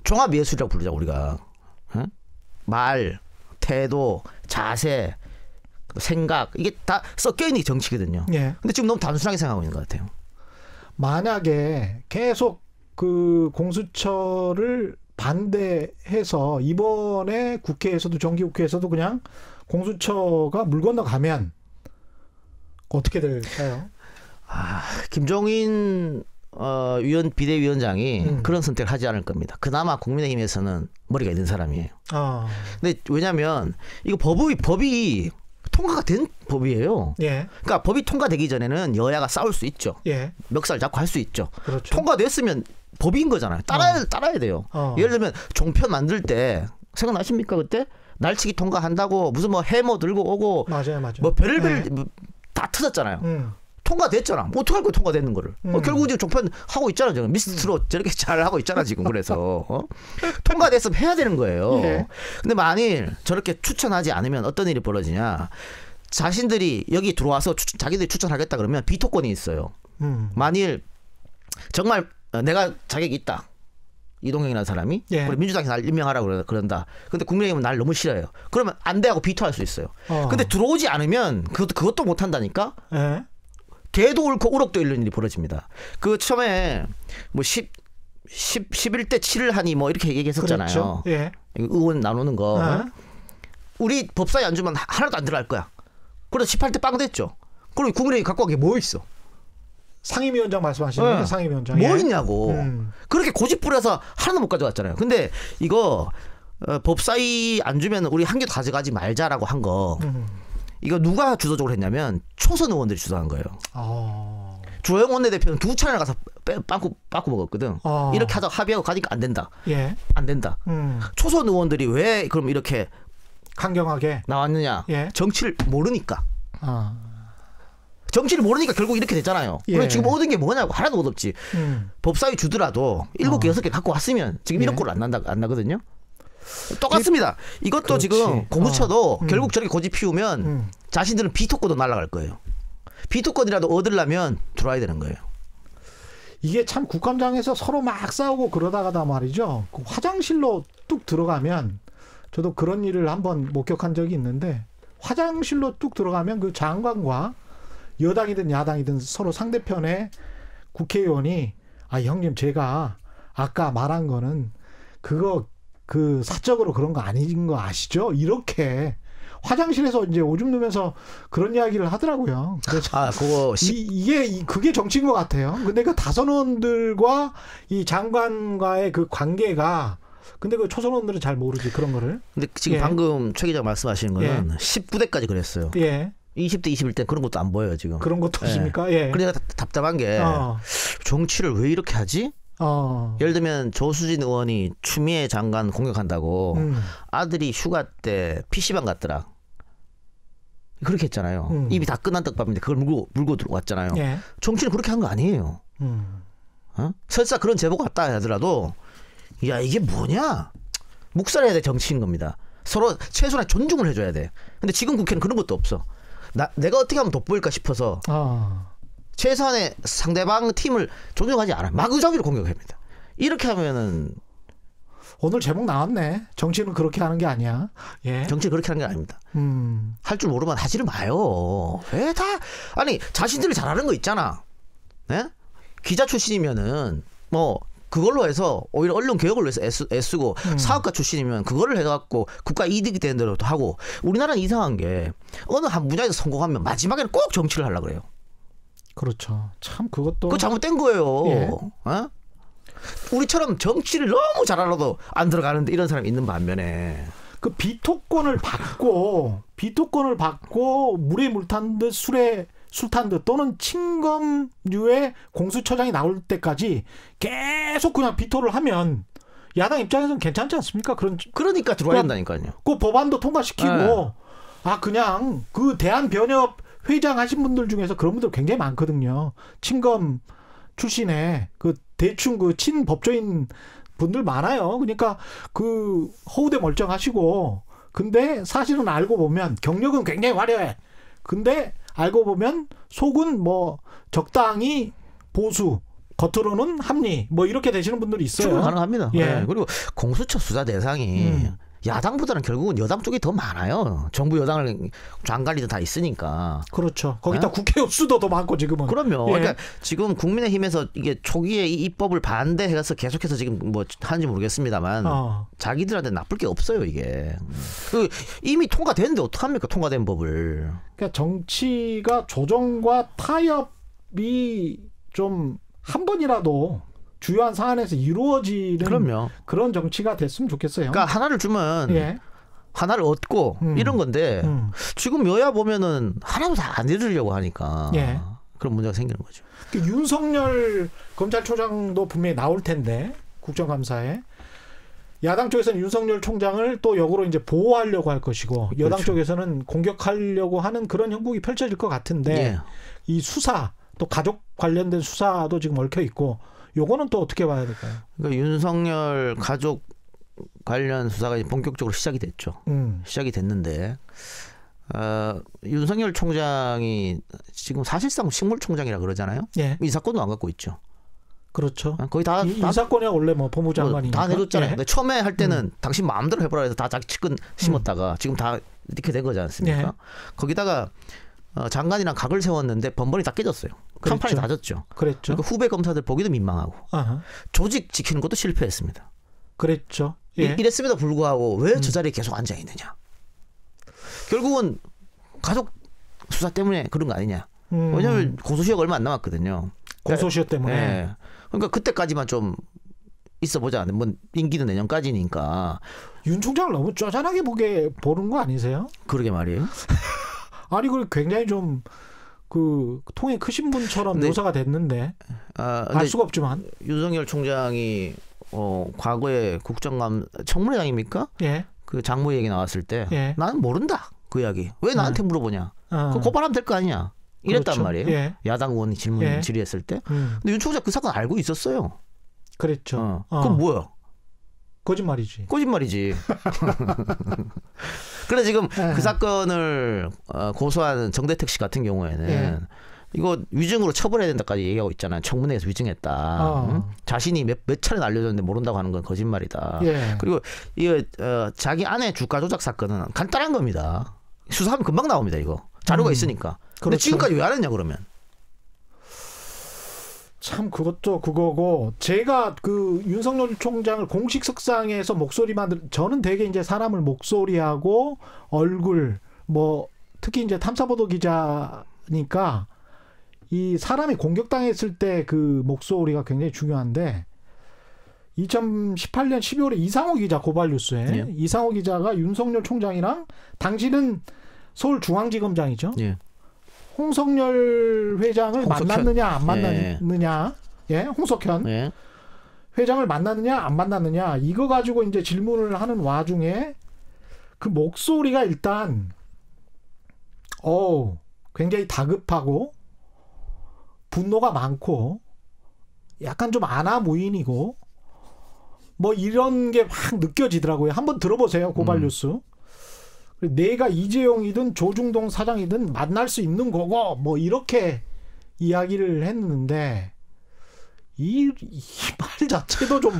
종합예술이라고 부르자 우리가. 응? 말, 태도, 자세, 생각 이게 다 섞여 있는 게 정치거든요. 예. 근데 지금 너무 단순하게 생각하고 있는 것 같아요. 만약에 계속 그 공수처를 반대해서 이번에 국회에서도 정기국회에서도 그냥 공수처가 물 건너가면 어떻게 될까요? 김종인 비대위원장이 그런 선택을 하지 않을 겁니다. 그나마 국민의힘에서는 머리가 있는 사람이에요. 근데 왜냐하면 이거 법이 통과가 된 법이에요. 예. 그러니까 법이 통과되기 전에는 여야가 싸울 수 있죠. 예. 멱살 잡고 할 수 있죠. 그렇죠. 통과됐으면 법인 거잖아요. 따라야 돼요. 예를 들면 종편 만들 때 생각나십니까 그때? 날치기 통과한다고 무슨 뭐 해머 들고 오고 맞아요. 뭐 별의별 다 터졌잖아요. 통과됐잖아. 뭐 어떡할 거야 통과되는 거를. 결국 지금 종편 하고 있잖아 지금. 미스트로 저렇게 잘 하고 있잖아 지금. 그래서 통과됐으면 해야 되는 거예요. 예. 근데 만일 저렇게 추천하지 않으면 어떤 일이 벌어지냐. 자신들이 여기 들어와서 자기들이 추천하겠다 그러면 비토권이 있어요. 만일 정말 내가 자격이 있다. 이동형이라는 사람이 예. 우리 민주당에서 날 임명하라고 그런다. 근데 국민의힘은 날 너무 싫어요. 그러면 안 돼 하고 비토할 수 있어요. 근데 들어오지 않으면 그것도 못 한다니까. 예. 개도 옳고 우럭도 잃는 일이 벌어집니다. 그 처음에 뭐 11대 7을 하니 뭐 이렇게 얘기했었잖아요. 그렇죠. 예. 의원 나누는 거. 우리 법사위 안 주면 하나도 안 들어갈 거야. 그래서 18대 빵 됐죠. 그럼 국민의힘이 갖고 간 게 뭐 있어? 상임위원장 말씀하시는 거죠? 상임위원장. 뭐 예. 있냐고. 그렇게 고집 부려서 하나도 못 가져갔잖아요. 근데 이거 법사위 안 주면 우리 한 개도 가져가지 말자라고 한 거. 이거 누가 주도적으로 했냐면 초선 의원들이 주도한 거예요. 주호영 원내대표는 2차례나 가서 빠꾸 먹었거든. 이렇게 하다 합의하고 가니까 안 된다. 예. 안 된다. 초선 의원들이 왜 그럼 이렇게 강경하게 나왔느냐. 예. 정치를 모르니까. 정치를 모르니까 결국 이렇게 됐잖아요. 예. 그럼 지금 얻은 게 뭐냐고 하나도 얻었지. 법사위 주더라도 7개, 6개 갖고 왔으면 지금 1억 골 안 나거든요. 똑같습니다. 이것도 그렇지. 지금 공수처도 결국 저렇게 고집 피우면 자신들은 비토권도 날아갈 거예요. 비토권이라도 얻으려면 들어와야 되는 거예요. 이게 참 국감장에서 서로 막 싸우고 그러다가다 말이죠. 그 화장실로 뚝 들어가면 저도 그런 일을 한번 목격한 적이 있는데 화장실로 뚝 들어가면 그 장관과 여당이든 야당이든 서로 상대편의 국회의원이 형님 제가 아까 말한 거는 그거 그 사적으로 그런 거 아닌 거 아시죠? 이렇게 화장실에서 이제 오줌 누면서 그런 이야기를 하더라고요. 그래서 그거 그게 정치인 것 같아요. 근데 그 다선원들과 이 장관과의 그 관계가 근데 그 초선원들은 잘 모르지 그런 거를. 근데 지금 예. 방금 최 기자 말씀하시는 거는 19대까지 그랬어요. 예. 20대, 21대 그런 것도 안 보여요 지금. 그런 것도 없습니까? 예. 그러니까 답답한 게 정치를 왜 이렇게 하지? 예를 들면 조수진 의원이 추미애 장관 공격한다고 아들이 휴가 때 PC방 갔더라. 그렇게 했잖아요. 입이 다 끝난 떡밥인데 그걸 물고 들어왔잖아요. 예. 정치는 그렇게 한 거 아니에요. 설사 그런 제보가 왔다 하더라도 야 이게 뭐냐? 묵살해야 돼 정치인 겁니다. 서로 최소한 존중을 해줘야 돼. 근데 지금 국회는 그런 것도 없어. 내가 어떻게 하면 돋보일까 싶어서 최소한의 상대방 팀을 존중하지 않아요. 마구잡이로 공격합니다. 이렇게 하면은 오늘 제목 나왔네. 정치는 그렇게 하는 게 아니야. 예. 정치는 그렇게 하는 게 아닙니다. 할 줄 모르면 하지를 마요. 왜 다 아니 자신들이 잘하는 거 있잖아. 네? 기자 출신이면은 뭐 그걸로 해서 오히려 언론 개혁을 위해서 애쓰고 사업가 출신이면 그거를 해갖고 국가 이득이 되는 대로 하고 우리나라는 이상한 게 어느 한 분야에서 성공하면 마지막에는 꼭 정치를 하려고 그래요. 그렇죠. 참 그것도 그거 잘못된 거예요. 예. 우리처럼 정치를 너무 잘하려도 안 들어가는데 이런 사람이 있는 반면에 그 비토권을 받고 물에 물 탄 듯 술에 술 탄 듯 또는 친검류의 공수처장이 나올 때까지 계속 그냥 비토를 하면 야당 입장에서는 괜찮지 않습니까? 그러니까 들어와야 된다니까요. 그 법안도 통과시키고 그냥 그 대한변협 회장 하신 분들 중에서 그런 분들 굉장히 많거든요. 친검 출신의 그 대충 그 친법조인 분들 많아요. 그러니까 그 허우대 멀쩡하시고 근데 사실은 알고 보면 경력은 굉장히 화려해. 근데 알고 보면 속은 뭐 적당히 보수, 겉으로는 합리 뭐 이렇게 되시는 분들이 있어요. 충분히 가능합니다. 예. 네. 그리고 공수처 수사 대상이 야당보다는 결국은 여당 쪽이 더 많아요. 정부 여당을 장관리도 다 있으니까. 그렇죠. 거기다 국회 수도 더 많고 지금은. 그럼요. 예. 그러니까 지금 국민의힘에서 이게 초기에 이 입법을 반대해서 계속해서 지금 뭐 하는지 모르겠습니다만 자기들한테 나쁠 게 없어요 이게. 이미 통과됐는데 어떡합니까 통과된 법을. 그러니까 정치가 조정과 타협이 좀 한 번이라도 주요한 사안에서 이루어지는 그럼요. 그런 정치가 됐으면 좋겠어요. 그러니까 하나를 주면 예. 하나를 얻고 이런 건데 지금 여야 보면은 하나도 다 안 이루려고 하니까 예. 그런 문제가 생기는 거죠. 윤석열 검찰총장도 분명히 나올 텐데 국정감사에 야당 쪽에서는 윤석열 총장을 또 역으로 이제 보호하려고 할 것이고 여당 그렇죠. 쪽에서는 공격하려고 하는 그런 형국이 펼쳐질 것 같은데 예. 이 수사 또 가족 관련된 수사도 지금 얽혀 있고 요거는 또 어떻게 봐야 될까요? 그러니까 윤석열 가족 관련 수사가 이제 본격적으로 시작이 됐죠. 시작이 됐는데 윤석열 총장이 지금 사실상 식물총장이라 그러잖아요. 예. 이 사건도 안 갖고 있죠. 그렇죠. 거의 다 이 사건이 원래 뭐 법무장관이니까 다 내줬잖아요. 예. 근데 처음에 할 때는 당신 마음대로 해보라 해서 다 자기 측근 심었다가 지금 다 이렇게 된 거지 않습니까? 예. 거기다가 장관이랑 각을 세웠는데 번번이 다 깨졌어요. 그랬죠. 간판이 다 졌죠. 그랬죠. 그러니까 후배 검사들 보기도 민망하고 아하. 조직 지키는 것도 실패했습니다. 그랬죠. 예. 이랬음에도 불구하고 왜 저 자리에 계속 앉아 있느냐? 결국은 가족 수사 때문에 그런 거 아니냐? 왜냐하면 공소시효가 얼마 안 남았거든요. 공소시효 때문에. 예. 그러니까 그때까지만 좀 있어보자. 뭐 임기는 내년까지니까. 윤 총장을 너무 쪼잔하게 보는 거 아니세요? 그러게 말이에요. 아니 그 굉장히 좀 그 통이 크신 분처럼 묘사가 됐는데 알 수가 없지만 윤석열 총장이 과거에 청문회장입니까? 예. 그 장모 얘기 나왔을 때 예. 나는 모른다 그 이야기. 왜 나한테 물어보냐? 그 고발하면 될 거 아니냐? 이랬단 그렇죠. 말이에요. 예. 야당 의원이 질의했을 때. 근데 윤 총장 그 사건 알고 있었어요. 그랬죠. 그럼 뭐야? 거짓말이지. 거짓말이지. 그래 지금 그 사건을 고소한 정대택 씨 같은 경우에는 이거 위증으로 처벌해야 된다까지 얘기하고 있잖아요. 청문회에서 위증했다. 응? 자신이 몇 차례 알려줬는데 모른다고 하는 건 거짓말이다. 예. 그리고 이 자기 아내 주가 조작 사건은 간단한 겁니다. 수사하면 금방 나옵니다. 이거 자료가 있으니까. 근데 그렇죠. 지금까지 왜 안 했냐 그러면? 참 그것도 그거고 제가 그 윤석열 총장을 공식 석상에서 목소리만 저는 되게 이제 사람을 목소리하고 얼굴 뭐 특히 이제 탐사보도 기자니까 이 사람이 공격당했을 때 그 목소리가 굉장히 중요한데 2018년 12월에 이상호 기자 고발뉴스에 예. 이상호 기자가 윤석열 총장이랑 당신은 서울중앙지검장이죠. 예. 홍석열 회장을 홍석현. 만났느냐 안 만났느냐, 예, 홍석현 예. 회장을 만났느냐 안 만났느냐 이거 가지고 이제 질문을 하는 와중에 그 목소리가 일단 굉장히 다급하고 분노가 많고 약간 좀 아나무인이고 뭐 이런 게 확 느껴지더라고요. 한번 들어보세요. 고발뉴스. 내가 이재용이든 조중동 사장이든 만날 수 있는 거고 뭐 이렇게 이야기를 했는데 이 말 자체도 좀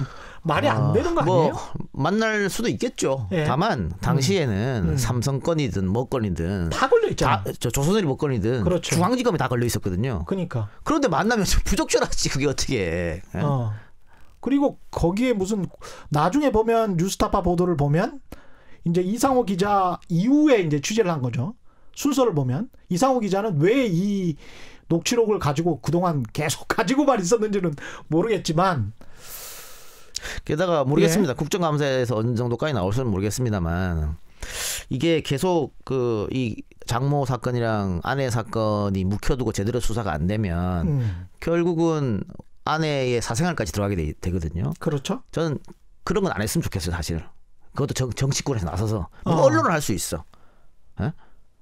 말이 안 되는 거 아니에요? 뭐 만날 수도 있겠죠. 예. 다만 당시에는 삼성 건이든 뭐 건이든 다 걸려 있잖아. 조선일보 뭐 건이든 그렇죠. 중앙지검에 다 걸려 있었거든요. 그러니까. 그런데 만나면 부적절하지 그게 어떻게? 예? 그리고 거기에 무슨 나중에 보면 뉴스타파 보도를 보면 이제 이상호 기자 이후에 이제 취재를 한 거죠. 순서를 보면 이상호 기자는 왜 이 녹취록을 가지고 그동안 계속 가지고만 있었는지는 모르겠지만 게다가 모르겠습니다. 국정감사에서 어느 정도까지 나올지는 모르겠습니다만 이게 계속 그 이 장모 사건이랑 아내 사건이 묵혀두고 제대로 수사가 안 되면 결국은 아내의 사생활까지 들어가게 되거든요. 그렇죠. 저는 그런 건 안 했으면 좋겠어요, 사실. 그것도 정치권에서 나서서 언론을 할 수 있어. 에?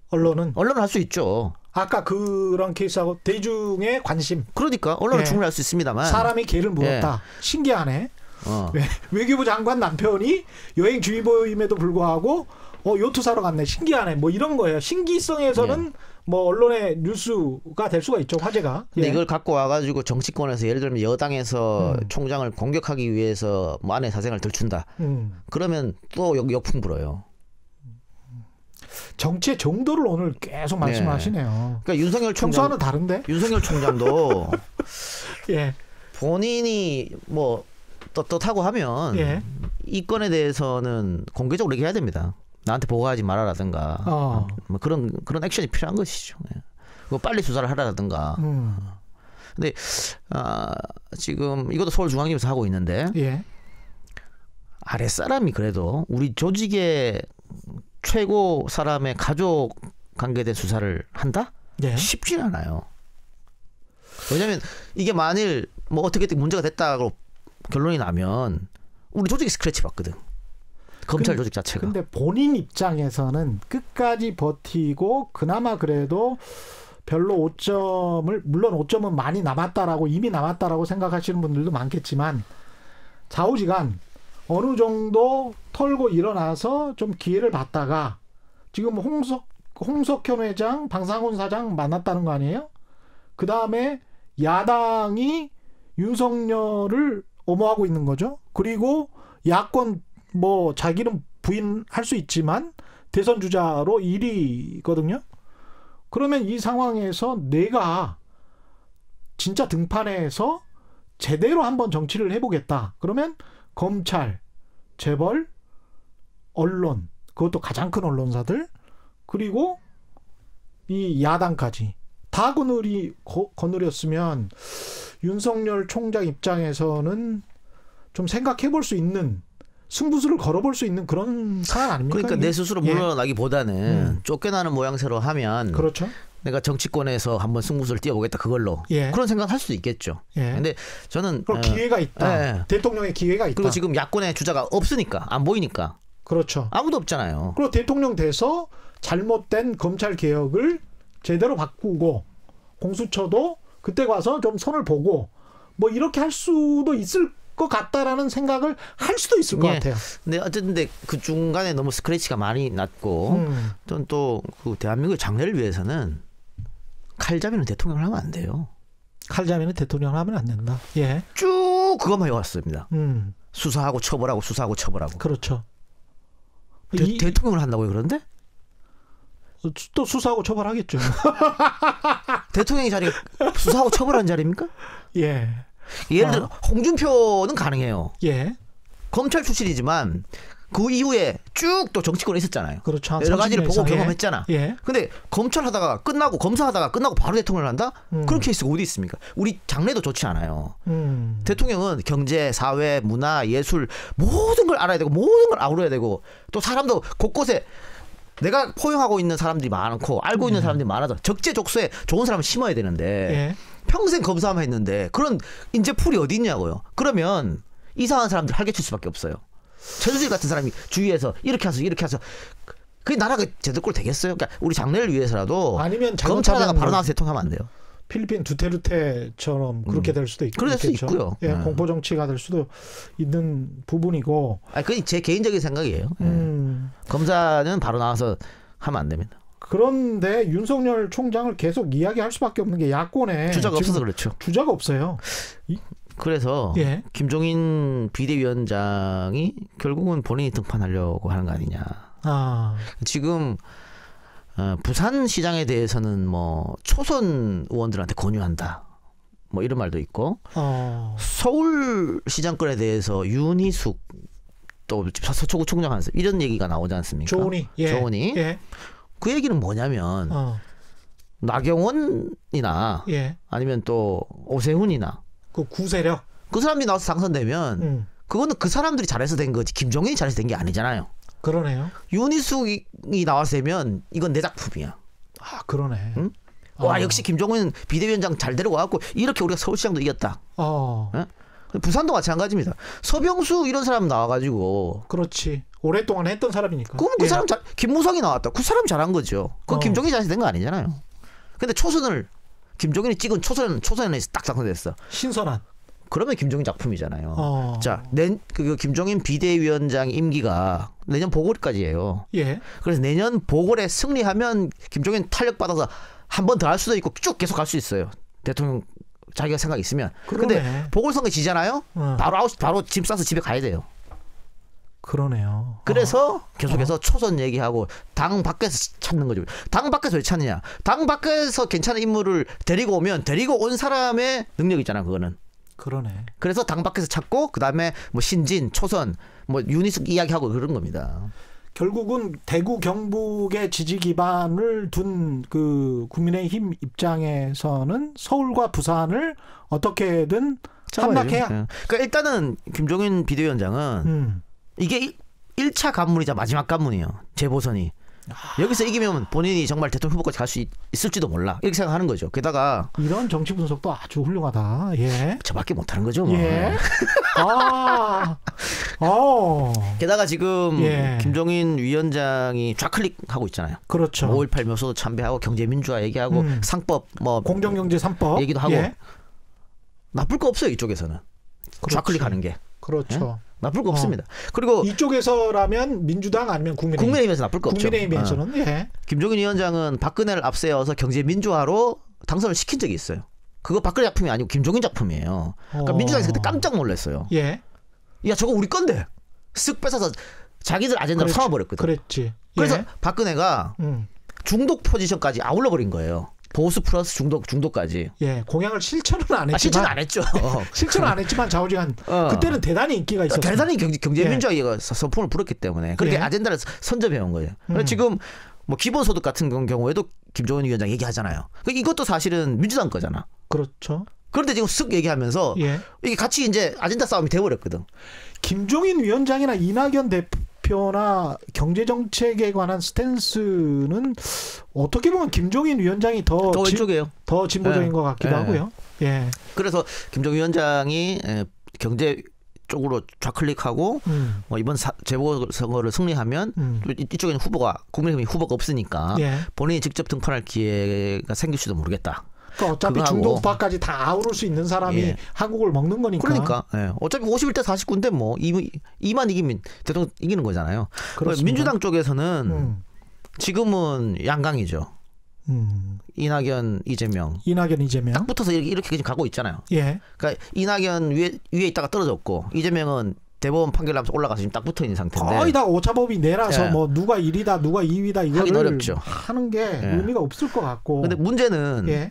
언론은 할 수 있죠. 아까 그런 케이스하고 대중의 관심. 그러니까 언론은 충분히 할 수 있습니다만 사람이 개를 물었다. 신기하네. 외교부 장관 남편이 여행 주의보임에도 불구하고 요트 사러 갔네. 신기하네. 뭐 이런 거예요. 신기성에서는 뭐 언론의 뉴스가 될 수가 있죠. 화제가. 근데 이걸 갖고 와가지고 정치권에서 예를 들면 여당에서 총장을 공격하기 위해서 뭐 아내 사생활 들춘다. 그러면 또 역풍 불어요. 정치의 정도를 오늘 계속 말씀하시네요. 그러니까 윤석열 평소와는 다른데? 윤석열 총장도 예. 본인이 뭐 떳떳하고 하면 이 건에 대해서는 공개적으로 얘기해야 됩니다. 나한테 보고하지 말아라든가 뭐 그런 액션이 필요한 것이죠. 뭐 빨리 수사를 하라든가. 근데 지금 이것도 서울중앙지검에서 하고 있는데 아랫사람이 그래도 우리 조직의 최고 사람의 가족 관계된 수사를 한다? 쉽진 않아요. 왜냐하면 이게 만일 뭐 어떻게 문제가 됐다고 결론이 나면 우리 조직이 스크래치 받거든. 검찰 조직 자체가. 근데 본인 입장에서는 끝까지 버티고 그나마 그래도 별로 5점을 물론 5점은 많이 남았다라고 이미 남았다라고 생각하시는 분들도 많겠지만 좌우지간 어느 정도 털고 일어나서 좀 기회를 받다가 지금 홍석현 회장, 방상훈 사장 만났다는 거 아니에요? 그 다음에 야당이 윤석열을 엄호하고 있는 거죠. 그리고 야권 뭐 자기는 부인할 수 있지만 대선 주자로 1위거든요. 그러면 이 상황에서 내가 진짜 등판해서 제대로 한번 정치를 해보겠다. 그러면 검찰, 재벌, 언론, 그것도 가장 큰 언론사들, 그리고 이 야당까지 다 거느렸으면 윤석열 총장 입장에서는 좀 생각해 볼 수 있는 승부수를 걸어볼 수 있는 그런 상황 아닙니까? 그러니까 내 스스로 물러나기보다는 쫓겨나는 모양새로 하면 그렇죠. 내가 정치권에서 한번 승부수를 띄워보겠다 그걸로 그런 생각을 할 수도 있겠죠. 근데 저는 그럼 기회가 있다. 대통령의 기회가 있다. 그리고 지금 야권의 주자가 없으니까 안 보이니까. 그렇죠. 아무도 없잖아요. 그리고 대통령 돼서 잘못된 검찰 개혁을 제대로 바꾸고 공수처도 그때 가서 좀 손을 보고 뭐 이렇게 할 수도 있을 것 같다라는 생각을 할 수도 있을 것 같아요. 근데 어쨌든 그 중간에 너무 스크래치가 많이 났고 전 또 그 대한민국의 장래를 위해서는 칼잡이는 대통령을 하면 안 돼요. 칼잡이는 대통령을 하면 안 된다. 쭉 그것만 해왔습니다. 수사하고 처벌하고 수사하고 처벌하고. 그렇죠. 대통령을 한다고요 그런데? 또 수사하고 처벌하겠죠. 대통령의 자리가 수사하고 처벌하는 자리입니까? 예를 들어 홍준표는 가능해요. 검찰 출신이지만 그 이후에 쭉 또 정치권에 있었잖아요. 그렇죠. 여러 가지를 보고 경험했잖아. 근데 검찰 하다가 끝나고 검사하다가 끝나고 바로 대통령을 한다? 그런 케이스가 어디 있습니까? 우리 장래도 좋지 않아요. 대통령은 경제, 사회, 문화, 예술 모든 걸 알아야 되고 모든 걸 아우러야 되고 또 사람도 곳곳에 내가 포용하고 있는 사람들이 많고 알고 있는 사람들이 많아서 적재적소에 좋은 사람을 심어야 되는데 평생 검사만 했는데 그런 인재풀이 어디 있냐고요. 그러면 이상한 사람들 활개칠 수밖에 없어요. 최수진 같은 사람이 주위에서 이렇게 해서 그게 나라가 제대로 꼴 되겠어요? 그러니까 우리 장래를 위해서라도 아니면 검찰하다가 바로 나와서 대통령하면 안 돼요. 필리핀 두테르테처럼 그렇게 될 수도 있고 그럴 수 있고요. 공포 정치가 될 수도 있는 부분이고. 그건 제 개인적인 생각이에요. 검사는 바로 나와서 하면 안 됩니다. 그런데 윤석열 총장을 계속 이야기할 수밖에 없는 게 야권에 주자가 없어서 그렇죠. 주자가 없어요. 그래서 김종인 비대위원장이 결국은 본인이 등판하려고 하는 거 아니냐. 지금 부산시장에 대해서는 뭐 초선 의원들한테 권유한다. 뭐 이런 말도 있고 서울시장권에 대해서 윤희숙 또 서초구 총장 이런 얘기가 나오지 않습니까? 조은희. 그 얘기는 뭐냐면 나경원이나 아니면 또 오세훈이나 그 구세력 그 사람들이 나와서 당선되면 그거는 그 사람들이 잘해서 된 거지 김종인이 잘해서 된 게 아니잖아요. 그러네요. 윤희숙이 나와서 되면 이건 내 작품이야. 그러네. 응? 와 역시 김종인 비대위원장 잘 데려와갖고 이렇게 우리가 서울시장도 이겼다. 부산도 마찬가지입니다. 서병수 이런 사람 나와가지고 그렇지. 오랫동안 했던 사람이니까. 그럼 그 사람 김무성이 나왔다. 그 사람 잘한 거죠. 그건 김종인이 잘해서 된 거 아니잖아요. 근데 초선을 김종인이 찍은 초선에서 딱 당선됐어. 신선한. 그러면 김종인 작품이잖아요. 자, 그 김종인 비대위원장 임기가 내년 보궐까지예요. 예. 그래서 내년 보궐에 승리하면 김종인 탄력받아서 한 번 더 할 수도 있고 쭉 계속 갈 수 있어요. 대통령 자기가 생각이 있으면. 근데 보궐선거 지잖아요. 바로 짐 싸서 집에 가야 돼요. 그러네요. 그래서 계속해서 초선 얘기하고 당 밖에서 찾는 거죠. 당 밖에서 왜 찾느냐? 당 밖에서 괜찮은 인물을 데리고 오면 데리고 온 사람의 능력이 있잖아, 그거는. 그러네. 그래서 당 밖에서 찾고 그다음에 뭐 신진, 초선, 뭐 유니스 이야기하고 그런 겁니다. 결국은 대구 경북의 지지 기반을 둔 그 국민의힘 입장에서는 서울과 부산을 어떻게든 함락해야. 그러니까 일단은 김종인 비대위원장은 이게 1차 관문이자 마지막 관문이에요. 재보선이. 여기서 이기면 본인이 정말 대통령 후보까지 갈 수 있을지도 몰라. 이렇게 생각하는 거죠. 게다가 이런 정치 분석도 아주 훌륭하다. 예. 저밖에 못하는 거죠. 뭐. 예. 게다가 지금 예. 김종인 위원장이 좌클릭하고 있잖아요. 그렇죠. 5.18 묘소도 참배하고 경제민주화 얘기하고 상법 뭐 공정경제 3법 얘기도 하고 예. 나쁠 거 없어요. 이쪽에서는. 그렇지. 좌클릭하는 게. 그렇죠. 예? 나쁠 거 없습니다. 그리고 이쪽에서라면 민주당 아니면 국민의힘에서 나쁠 거 없죠. 국민의힘에서는 예. 김종인 위원장은 박근혜를 앞세워서 경제민주화로 당선을 시킨 적이 있어요. 그거 박근혜 작품이 아니고 김종인 작품이에요. 그러니까 민주당에서 그때 깜짝 놀랐어요. 예. 야 저거 우리 건데 쓱 뺏어서 자기들 아젠다로 삼아버렸거든. 그랬지. 예. 그래서 박근혜가 중독 포지션까지 아울러 버린 거예요. 보수 플러스 중독까지. 예, 공약을 실천은 안 했지만. 실천 안 했죠. 실천은 안 했지만 좌우지간 그때는 대단히 인기가 있었어요. 대단히 경제민주화가 선풍을 불었기 때문에 그렇게 아젠다를 선점해온 거예요. 지금 뭐 기본소득 같은 경우에도 김종인 위원장 얘기하잖아요. 이것도 사실은 민주당 거잖아. 그렇죠. 그런데 지금 쓱 얘기하면서 이게 같이 이제 아젠다 싸움이 돼버렸거든. 김종인 위원장이나 이낙연 대표나 경제정책에 관한 스탠스는 어떻게 보면 김종인 위원장이 더 왼쪽이에요. 더 진보적인 것 같기도 하고요. 예. 그래서 김종인 위원장이 경제 쪽으로 좌클릭하고 이번 재보선거를 승리하면 이쪽에는 국민의힘 후보가 없으니까 본인이 직접 등판할 기회가 생길 수도 모르겠다. 그러니까 어차피 중도파까지 다 아우를 수 있는 사람이 한국을 먹는 거니까. 그러니까 어차피 51대 49인데 뭐 2만 이기면 대통령 이기는 거잖아요. 그렇습니다. 민주당 쪽에서는 지금은 양강이죠. 이낙연, 이재명. 딱 붙어서 이렇게 가고 있잖아요. 예. 그러니까 이낙연 위에 있다가 떨어졌고 이재명은 대법원 판결 나면서 올라가서 지금 딱 붙어 있는 상태인데 거의 다 오차범위 내라서 뭐 누가 1위다 누가 2위다 이거를 어렵죠. 하는 게 의미가 없을 것 같고. 근데 문제는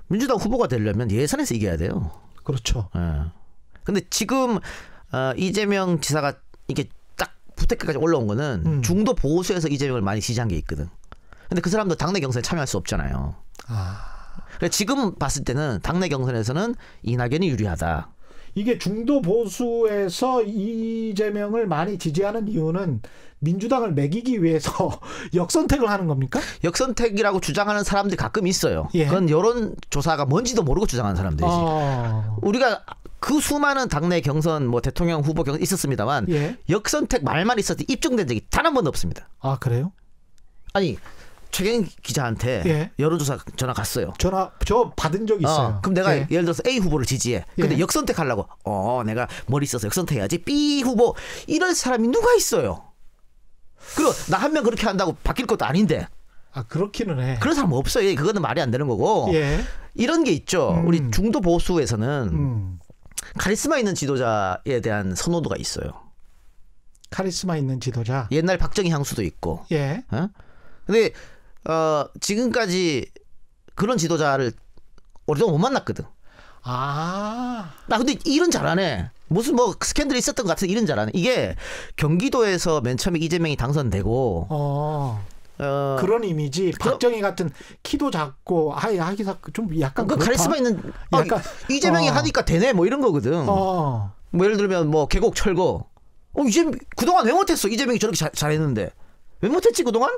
민주당 후보가 되려면 예선에서 이겨야 돼요. 그렇죠. 근데 지금 이재명 지사가 이게 딱 부택까지 올라온 거는 중도 보수에서 이재명을 많이 지지한 게 있거든. 근데 그 사람도 당내 경선에 참여할 수 없잖아요. 그래서 지금 봤을 때는 당내 경선에서는 이낙연이 유리하다. 이게 중도 보수에서 이재명을 많이 지지하는 이유는 민주당을 매기기 위해서 역선택을 하는 겁니까? 역선택이라고 주장하는 사람들이 가끔 있어요. 그건 여론조사가 뭔지도 모르고 주장하는 사람들이지. 우리가 그 수많은 당내 경선 뭐 대통령 후보 경선 있었습니다만 역선택 말만 있었지 입증된 적이 단 한 번도 없습니다. 아 그래요? 아니 최경 기자한테 여론조사 전화 갔어요. 저 받은 적 있어요. 그럼 내가 예를 들어서 A 후보를 지지해. 근데 역선택하려고 내가 머리 써서 역선택해야지. B 후보 이럴 사람이 누가 있어요. 그리고 나 한 명 그렇게 한다고 바뀔 것도 아닌데. 그렇기는 해. 그런 사람 없어요. 그거는 말이 안 되는 거고. 이런 게 있죠. 우리 중도 보수에서는 카리스마 있는 지도자에 대한 선호도가 있어요. 카리스마 있는 지도자. 옛날 박정희 향수도 있고. 근데 지금까지 그런 지도자를 오랫동안 못 만났거든. 나 근데 일은 잘하네. 무슨 뭐 스캔들이 있었던 것 같은데 일은 잘하네. 이게 경기도에서 맨 처음에 이재명이 당선되고 그런 이미지. 박정희 같은 키도 작고 하기사 좀 약간 그 카리스마 있는 약간 이재명이 하니까 되네 뭐 이런 거거든. 뭐 예를 들면 뭐 계곡 철거. 이제 그동안 왜 못했어? 이재명이 저렇게 잘했는데 왜 못했지 그동안?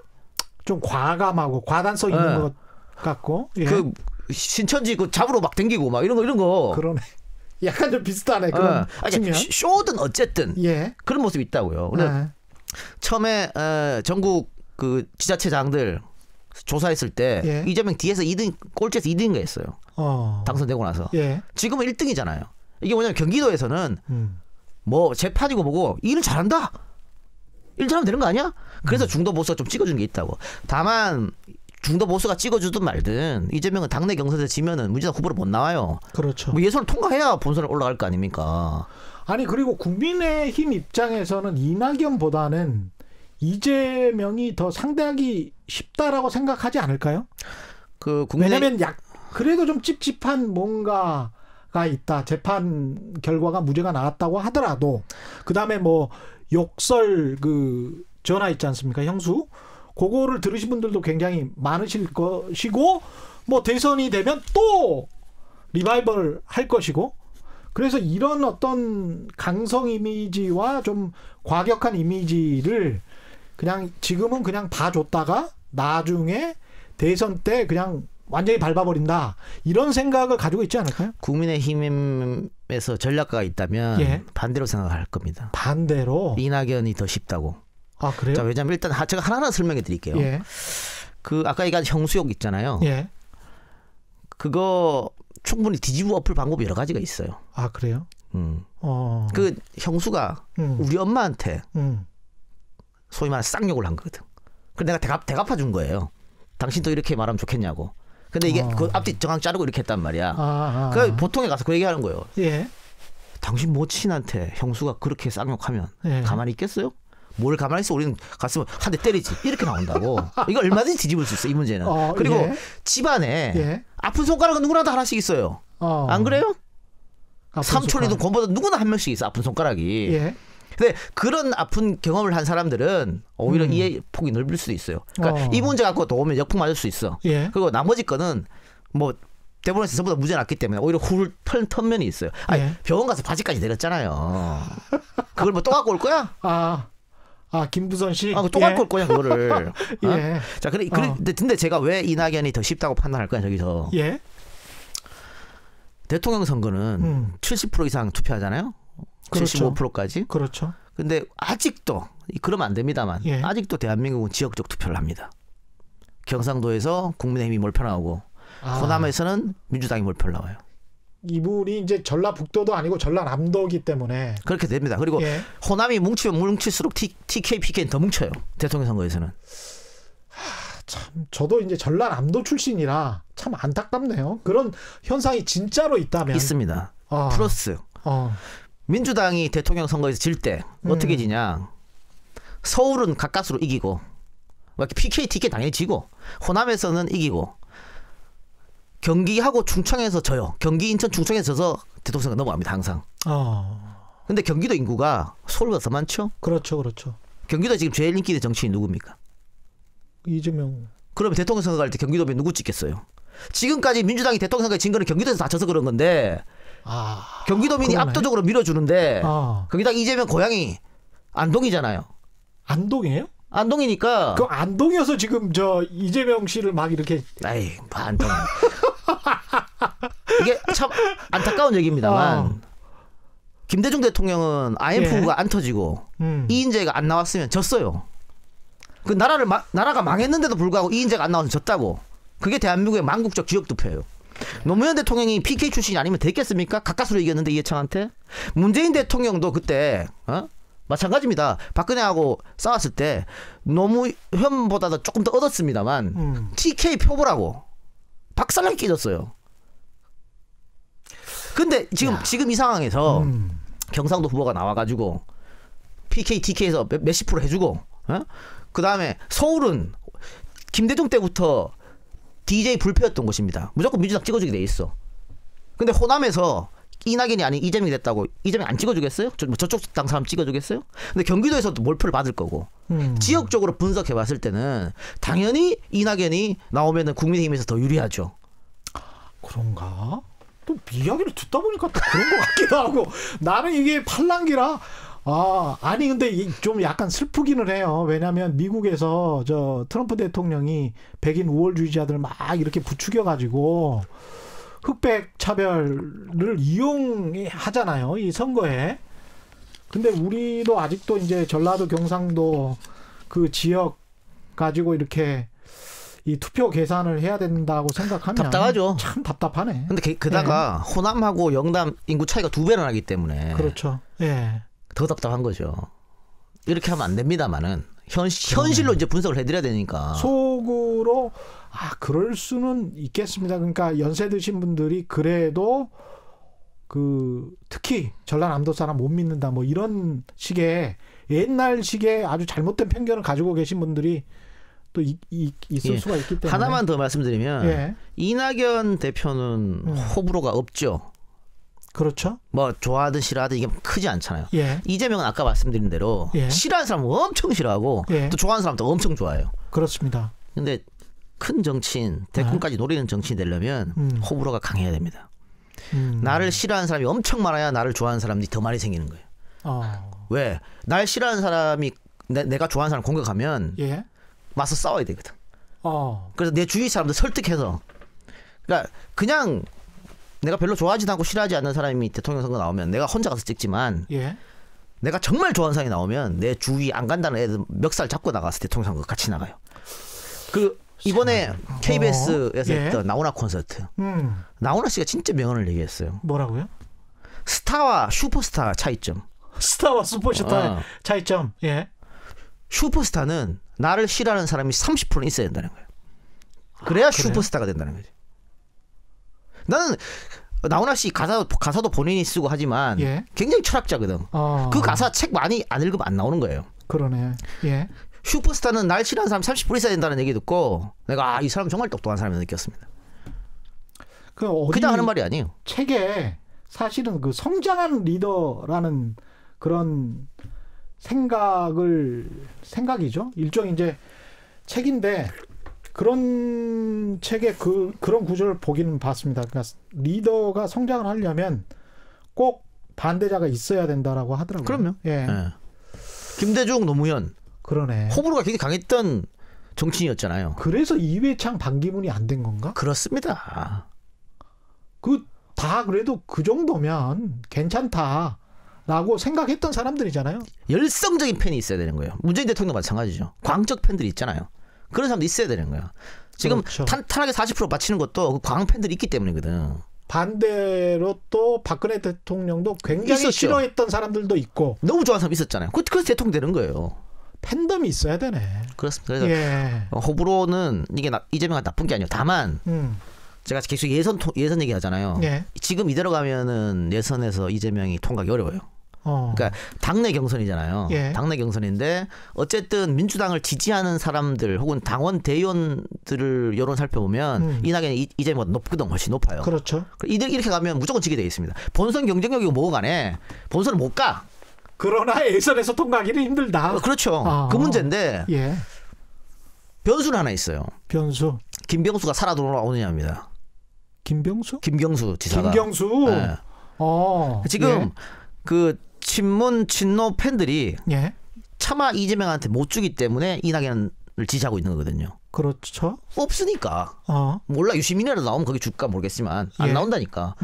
좀 과감하고 과단성 있는 것 같고. 그 신천지 그 잡으러 막 댕기고 막 이런 거. 그러네. 약간 좀 비슷하네. 그런 측면. 쇼든 어쨌든 그런 모습이 있다고요. 그래서 처음에 전국 그 지자체장들 조사했을 때 이재명 뒤에서 2등 꼴찌에서 2등인가 했어요. 당선되고 나서. 지금은 1등이잖아요. 이게 뭐냐면 경기도에서는 뭐 재판이고 뭐고 일을 잘한다. 일 잘하면 되는 거 아니야? 그래서 중도 보수가 좀 찍어주는 게 있다고. 다만 중도 보수가 찍어주든 말든 이재명은 당내 경선에서 지면은 민주당 후보로 못 나와요. 그렇죠. 뭐 예선을 통과해야 본선에 올라갈 거 아닙니까? 아니 그리고 국민의힘 입장에서는 이낙연보다는 이재명이 더 상대하기 쉽다라고 생각하지 않을까요? 왜냐하면 그래도 좀 찝찝한 뭔가가 있다. 재판 결과가 무죄가 나왔다고 하더라도 그다음에 뭐 욕설 그 전화 있지 않습니까? 형수. 그거를 들으신 분들도 굉장히 많으실 것이고 뭐 대선이 되면 또 리바이벌 할 것이고 그래서 이런 어떤 강성 이미지와 좀 과격한 이미지를 그냥 지금은 그냥 봐줬다가 나중에 대선 때 그냥 완전히 밟아버린다. 이런 생각을 가지고 있지 않을까요? 국민의힘에서 전략가가 있다면 예. 반대로 생각할 겁니다. 반대로? 이낙연이 더 쉽다고. 아 그래요? 자, 왜냐면 일단 제가 하나하나 설명해 드릴게요. 예. 그 아까 얘기한 형수욕 있잖아요. 예. 그거 충분히 뒤집어 엎을 방법이 여러 가지가 있어요. 아 그래요? 그 형수가 우리 엄마한테 소위 말해 쌍욕을 한 거거든. 그래서 내가 대갚아 준 거예요. 당신도 이렇게 말하면 좋겠냐고. 근데 이게 그 앞뒤 정확 자르고 이렇게 했단 말이야. 그 보통에 가서 그 얘기하는 거예요. 예. 당신 모친한테 형수가 그렇게 쌍욕하면 예. 가만히 있겠어요? 뭘 가만히 있어? 우리는 갔으면 한 대 때리지. 이렇게 나온다고. 이거 얼마든지 뒤집을 수 있어, 이 문제는. 그리고 예. 집안에 예. 아픈 손가락은 누구나 다 하나씩 있어요. 안 그래요? 삼촌이든 권보든 누구나 한 명씩 있어, 아픈 손가락이. 예. 근데 그런 아픈 경험을 한 사람들은 오히려 이해 폭이 넓을 수도 있어요. 그러니까 이 문제 갖고 또 오면 역풍 맞을 수 있어. 예. 그리고 나머지 거는 뭐 대본에서 전부 다 무죄 났기 때문에 오히려 훌 턴 면이 있어요. 아니, 예. 병원 가서 바지까지 내렸잖아요. 그걸 뭐 또 갖고 올 거야? 김부선 씨. 또 갖고 올 거야 그거를. 예. 자, 근데 제가 왜 이낙연이 더 쉽다고 판단할 거야 저기서. 예. 대통령 선거는 70% 이상 투표하잖아요. 그렇죠. 75%까지. 그렇죠. 근데 아직도 그러면 안 됩니다만 예. 아직도 대한민국은 지역적 투표를 합니다. 경상도에서 국민의힘이 몰표 나오고 호남에서는 민주당이 몰표 나와요. 이분이 이제 전라북도도 아니고 전라남도이기 때문에 그렇게 됩니다. 그리고 예. 호남이 뭉치면 뭉칠수록 TK, PK는 더 뭉쳐요. 대통령 선거에서는. 참 저도 이제 전라남도 출신이라 참 안타깝네요. 그런 현상이 진짜로 있다면 있습니다. 플러스 민주당이 대통령 선거에서 질 때 어떻게 지냐. 서울은 가까스로 이기고 PK, TK 당연히 지고 호남에서는 이기고 경기하고 충청에서 져요. 경기, 인천, 충청에서 져서 대통령 선거 넘어갑니다. 항상. 근데 경기도 인구가 서울보다 더 많죠? 그렇죠. 그렇죠. 경기도 지금 제일 인기 있는 정치인이 누굽니까? 이재명. 그러면 대통령 선거 갈 때 경기도면 누구 찍겠어요? 지금까지 민주당이 대통령 선거에 진 거는 경기도에서 다쳐서 그런 건데 경기도민이 그러네. 압도적으로 밀어주는데 거기다 이재명 고향이 안동이잖아요. 안동이에요? 안동이니까. 그 안동이어서 지금 저 이재명 씨를 막 이렇게. 아이, 뭐 안동. 이게 참 안타까운 얘기입니다만 김대중 대통령은 IMF가 안 터지고 이인재가 안 나왔으면 졌어요. 그 나라가 망했는데도 불구하고 이인재가 안 나와서 졌다고. 그게 대한민국의 망국적 지역 투표예요. 노무현 대통령이 PK 출신이 아니면 됐겠습니까? 가까스로 이겼는데 이해창한테. 문재인 대통령도 그때 마찬가지입니다. 박근혜하고 싸웠을 때 노무현보다도 조금 더 얻었습니다만 TK 표보라고 박살나게 깨졌어요. 근데 지금 이 상황에서 경상도 후보가 나와가지고 PK, TK에서 몇십 프로 해주고 그 다음에 서울은 김대중 때부터 DJ 불패였던 곳입니다. 무조건 민주당 찍어주게 돼 있어. 근데 호남에서 이낙연이 아닌 이재명이 됐다고 이재명 안 찍어주겠어요? 저쪽 당 사람 찍어주겠어요? 근데 경기도에서도 몰표를 받을 거고 지역적으로 분석해봤을 때는 당연히 이낙연이 나오면은 국민의힘에서 더 유리하죠. 그런가? 또 이야기를 듣다 보니까 또 그런 것 같기도 하고 나는 이게 팔랑귀라 아니 근데 좀 약간 슬프기는 해요. 왜냐하면 미국에서 저 트럼프 대통령이 백인 우월주의자들 막 이렇게 부추겨가지고 흑백 차별을 이용하잖아요. 이 선거에. 근데 우리도 아직도 이제 전라도 경상도 그 지역 가지고 이렇게 이 투표 계산을 해야 된다고 생각하면 답답하죠. 참 답답하네. 근데 게다가 호남하고 영남 인구 차이가 2배나 나기 때문에 그렇죠. 예. 더 답답한 거죠. 이렇게 하면 안 됩니다만은 현실로 이제 분석을 해드려야 되니까. 속으로 그럴 수는 있겠습니다. 그러니까 연세 드신 분들이 그래도 특히 전라남도 사람 못 믿는다 뭐 이런 식의 옛날식의 아주 잘못된 편견을 가지고 계신 분들이 또 있을 수가 있기 때문에 하나만 더 말씀드리면 이낙연 대표는 호불호가 없죠. 그렇죠. 뭐 좋아하든 싫어하든 이게 크지 않잖아요. 예. 이재명은 아까 말씀드린 대로 싫어하는 사람은 엄청 싫어하고 또 좋아하는 사람도 엄청 좋아해요. 그렇습니다. 근데 큰 정치인, 대권까지 노리는 정치인 되려면 호불호가 강해야 됩니다. 나를 싫어하는 사람이 엄청 많아야 나를 좋아하는 사람들이 더 많이 생기는 거예요. 왜? 날 싫어하는 사람이 내가 좋아하는 사람 공격하면 맞서 싸워야 되거든. 그래서 내 주위 사람들 설득해서 그러니까 그냥 내가 별로 좋아하지도 않고 싫어하지 않는 사람이 대통령 선거 나오면 내가 혼자 가서 찍지만 내가 정말 좋아하는 사람이 나오면 내 주위 안 간다는 애들 멱살 잡고 나가서 대통령 선거 같이 나가요. 그 이번에 KBS에서 했던 나훈아 콘서트. 나훈아 씨가 진짜 명언을 얘기했어요. 뭐라고요? 스타와 슈퍼스타 차이점. 스타와 슈퍼스타의 차이점. 예. 슈퍼스타는 나를 싫어하는 사람이 30% 있어야 된다는 거예요. 그래야 슈퍼스타가 된다는 거지. 나는 나훈아 씨 가사도 본인이 쓰고 하지만 굉장히 철학자거든. 그 가사 책 많이 안 읽으면 안 나오는 거예요. 그러네. 예. 슈퍼스타는 날 싫어하는 사람 30% 있어야 된다는 얘기 듣고 내가 이 사람 정말 똑똑한 사람이라 느꼈습니다. 그냥 하는 말이 아니에요. 책에 사실은 성장하는 리더라는 그런 생각이죠. 일종의 이제 책인데 그런 책에 그런 구조를 보기는 봤습니다. 그러니까 리더가 성장을 하려면 꼭 반대자가 있어야 된다라고 하더라고요. 그럼요. 예. 김대중, 노무현. 그러네. 호불호가 굉장히 강했던 정치인이었잖아요. 그래서 이회창, 반기문이 안 된 건가? 그렇습니다. 다 그래도 그 정도면 괜찮다라고 생각했던 사람들이잖아요. 열성적인 팬이 있어야 되는 거예요. 문재인 대통령 마찬가지죠. 광적 팬들이 있잖아요. 그런 사람도 있어야 되는 거야. 지금 그렇죠. 탄핵에 40% 바치는 것도 광 팬들이 있기 때문이거든. 반대로 또 박근혜 대통령도 굉장히 있었죠. 싫어했던 사람들도 있고 너무 좋아하는 사람 있었잖아요. 그래서 대통령 되는 거예요. 팬덤이 있어야 되네. 그렇습니다. 그래서 호불호는 이게 이재명한테 나쁜 게 아니에요. 다만 제가 계속 예선 얘기하잖아요. 지금 이대로 가면은 예선에서 이재명이 통과하기 어려워요. 그러니까 당내 경선이잖아요. 당내 경선인데 어쨌든 민주당을 지지하는 사람들 혹은 당원 대의원들을 여론 살펴보면 이낙연이 이재명보다 높거든. 훨씬 높아요. 그렇죠. 이렇게 가면 무조건 지게 돼 있습니다. 본선 경쟁력이 뭐고 간에 본선을 못 가. 그러나 예선에서 통과하기는 힘들다. 그렇죠. 그 문제인데 변수는 하나 있어요. 변수. 김병수가 살아 돌아오느냐입니다. 김병수? 김경수 지사가. 김경수. 네. 지금 그 친문 친노 팬들이 차마 이재명한테 못 주기 때문에 이낙연을 지지하고 있는 거거든요. 그렇죠. 없으니까. 몰라 유시민이라도 나오면 거기 줄까 모르겠지만 안 나온다니까.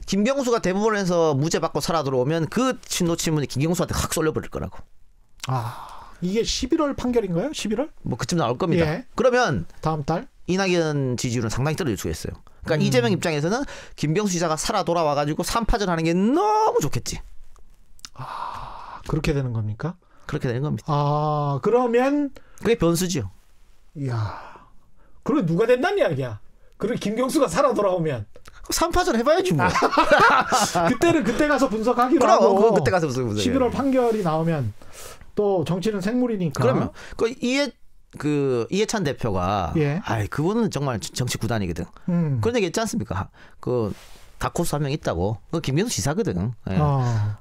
김경수가 대법원에서 무죄 받고 살아 들어오면 그 친노 친문이 김경수한테 확 쏠려버릴 거라고. 이게 11월 판결인가요? 11월? 뭐 그쯤 나올 겁니다. 그러면 다음 달 이낙연 지지율은 상당히 떨어질 수가 있어요. 그러니까 이재명 입장에서는 김경수 지사가 살아 돌아와가지고 3파전 하는 게 너무 좋겠지. 그렇게 되는 겁니까? 그렇게 되는 겁니다. 그러면 그게 변수죠. 이야, 그럼 누가 된다는 이야기야? 그리고 김경수가 살아 돌아오면 3파전 해봐야지 뭐. 그때는 그때 가서 분석하기로 그럼, 하고 그때 가서 분석해. 11월 판결이 나오면 또 정치는 생물이니까. 그러면 이해찬 대표가 그분은 정말 정치 구단이거든. 그런 얘기 했지 않습니까? 다코스 한 명 있다고. 김경수 지사거든.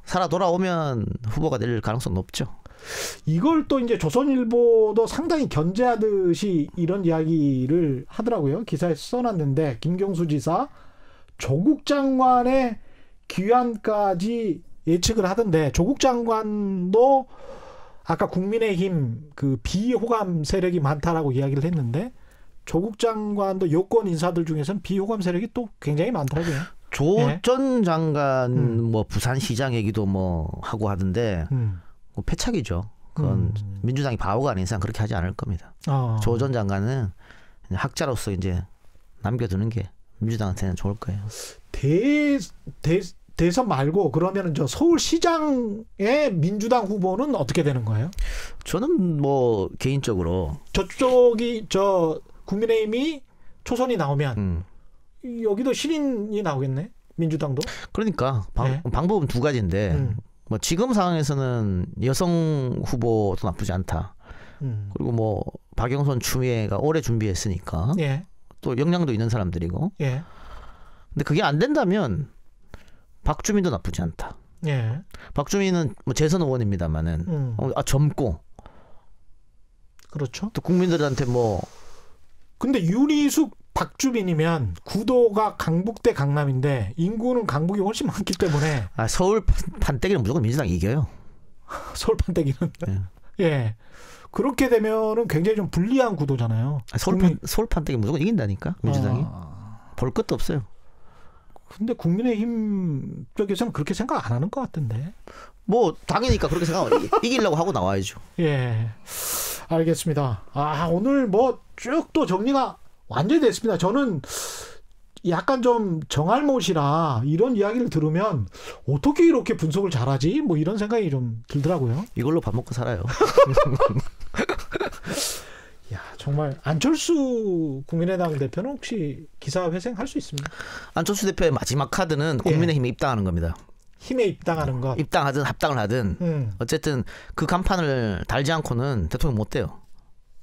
살아 돌아오면 후보가 될 가능성 높죠. 이걸 또 이제 조선일보도 상당히 견제하듯이 이런 이야기를 하더라고요. 기사에 써놨는데 김경수 지사 조국 장관의 귀환까지 예측을 하던데 조국 장관도 아까 국민의힘 비호감 세력이 많다라고 이야기를 했는데 조국 장관도 여권 인사들 중에서는 비호감 세력이 또 굉장히 많더라고요. 조 전 장관 뭐 부산시장 얘기도 뭐 하고 하던데 뭐 패착이죠. 그건 민주당이 바보가 아닌 이상 그렇게 하지 않을 겁니다. 조 전 장관은 학자로서 이제 남겨두는 게 민주당한테는 좋을 거예요. 대선 말고 그러면은 저 서울시장의 민주당 후보는 어떻게 되는 거예요? 저는 뭐 개인적으로 저쪽이 저 국민의힘이 초선이 나오면 여기도 신인이 나오겠네. 민주당도. 그러니까 네. 방법은 두 가지인데 뭐 지금 상황에서는 여성 후보도 나쁘지 않다. 그리고 뭐 박영선 추미애가 오래 준비했으니까 예. 또 역량도 있는 사람들이고. 예. 근데 그게 안 된다면 박주민도 나쁘지 않다. 예. 박주민은 뭐 재선 의원입니다만은 젊고 그렇죠. 또 국민들한테 뭐 근데 윤희숙 박주민이면 구도가 강북 대 강남인데 인구는 강북이 훨씬 많기 때문에 서울 판때기는 무조건 민주당이 이겨요. 서울 판때기는 예. 예. 그렇게 되면은 굉장히 좀 불리한 구도잖아요. 서울 판때기 무조건 이긴다니까 민주당이. 볼 것도 없어요. 근데 국민의힘 쪽에서는 그렇게 생각 안 하는 것 같던데. 뭐 당이니까 그렇게 생각하고 이기려고 하고 나와야죠. 예, 알겠습니다. 오늘 뭐 쭉 또 정리가 완전히 됐습니다. 저는 약간 좀 정알못이라 이런 이야기를 들으면 어떻게 이렇게 분석을 잘하지? 뭐 이런 생각이 좀 들더라고요. 이걸로 밥 먹고 살아요. 야, 정말 안철수 국민의당 대표는 혹시 기사회생할 수 있습니까? 안철수 대표의 마지막 카드는 국민의힘에 입당하는 겁니다. 힘에 입당하는 것. 입당하든 합당을 하든 어쨌든 그 간판을 달지 않고는 대통령 못 돼요.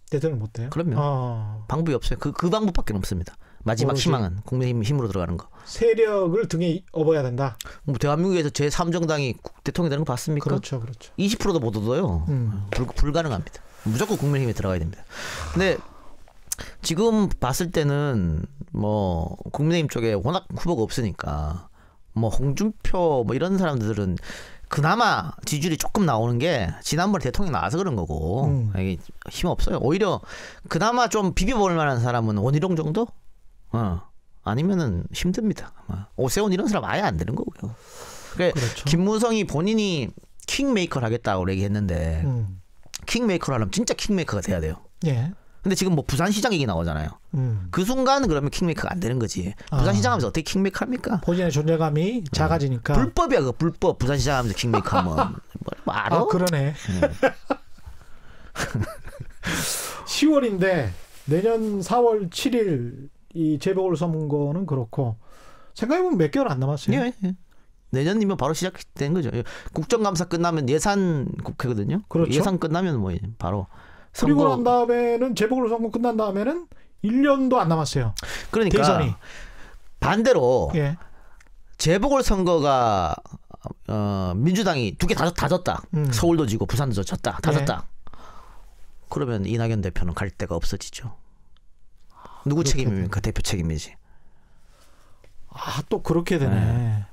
대통령 못 돼요? 그럼요. 방법이 없어요. 그 방법밖에 없습니다. 마지막 희망은 국민의힘 힘으로 들어가는 거. 세력을 등에 업어야 된다. 뭐 대한민국에서 제3정당이 대통령 되는 거 봤습니까? 그렇죠. 20%도 못 얻어요. 불가능합니다. 무조건 국민의힘에 들어가야 됩니다. 근데 지금 봤을 때는 뭐 국민의힘 쪽에 워낙 후보가 없으니까 뭐 홍준표 뭐 이런 사람들은 그나마 지지율이 조금 나오는 게 지난번에 대통령 나와서 그런 거고 이게 힘 없어요. 오히려 그나마 좀 비벼볼 만한 사람은 원희룡 정도? 아니면은 힘듭니다. 아마 오세훈 이런 사람 아예 안 되는 거고요. 그러니까 그렇죠. 김무성이 본인이 킹메이커를 하겠다고 얘기했는데 킹메이커를 하려면 진짜 킹메이커가 돼야 돼요. 예. 근데 지금 뭐 부산시장 얘기 나오잖아요. 그 순간은 그러면 킹메이커가 안 되는 거지. 부산시장 하면서 어떻게 킹메이커 합니까? 본인의 존재감이 작아지니까. 불법이야 그 불법. 부산시장 하면서 킹메이커 하면. 뭐 알아? 그러네. 10월인데 내년 4월 7일 이 재보궐선거는 그렇고 생각해보면 몇 개월 안 남았어요. 예. 내년이면 바로 시작된 거죠. 국정감사 끝나면 예산 국회거든요. 그렇죠. 예산 끝나면 뭐 바로 그리고 난 다음에는 재보궐선거 끝난 다음에는 1년도 안 남았어요. 그러니까 대선이. 반대로 예. 재보궐선거가 민주당이 두 개 다 졌다. 서울도 지고 부산도 졌다. 다 졌다. 그러면 이낙연 대표는 갈 데가 없어지죠. 누구 책임입니까? 대표 책임이지. 또 그렇게 되네.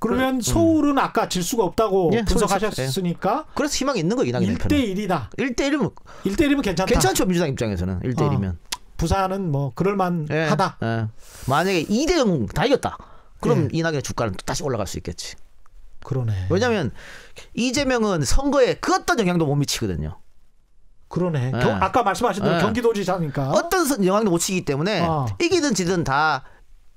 그러면 서울은 아까 질 수가 없다고 분석하셨으니까 그래서 희망이 있는 거 이낙연 대표는. 1대1이다. 1대1이면 괜찮다. 괜찮죠. 민주당 입장에서는 1대1이면. 부산은 뭐 그럴만하다. 만약에 2대0 다 이겼다. 그럼 이낙연 주가는 또 다시 올라갈 수 있겠지. 그러네. 왜냐하면 이재명은 선거에 그 어떤 영향도 못 미치거든요. 그러네. 아까 말씀하신 대로 경기도지사니까 어떤 영향도 못 치기 때문에 이기든 지든 다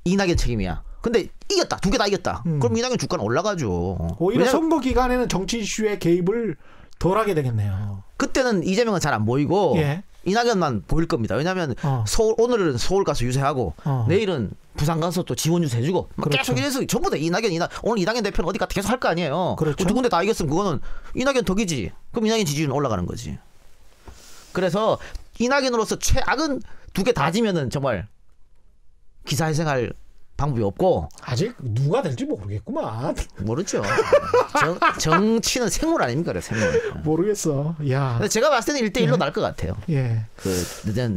이낙연 책임이야. 근데 이겼다. 두 개 다 이겼다. 그럼 이낙연 주가는 올라가죠. 오히려 선거 기간에는 정치 이슈의 개입을 덜하게 되겠네요. 그때는 이재명은 잘 안 보이고 이낙연만 보일 겁니다. 왜냐하면 오늘은 서울 가서 유세하고 내일은 부산 가서 또 지원 유세해주고 그렇죠. 계속 이래서 전부 다 오늘 이낙연 대표는 어디 갔다 계속 할 거 아니에요. 그렇죠. 두 군데 다 이겼으면 그거는 이낙연 덕이지. 그럼 이낙연 지지율은 올라가는 거지. 그래서 이낙연으로서 최악은 두 개 다 지면은 정말 기사회생할 방법이 없고 아직 누가 될지 모르겠구만. 모르죠. 정치는 생물 아닙니까? 생물. 모르겠어. 야. 근데 제가 봤을 때는 1대1로 날 것 같아요. 예. 그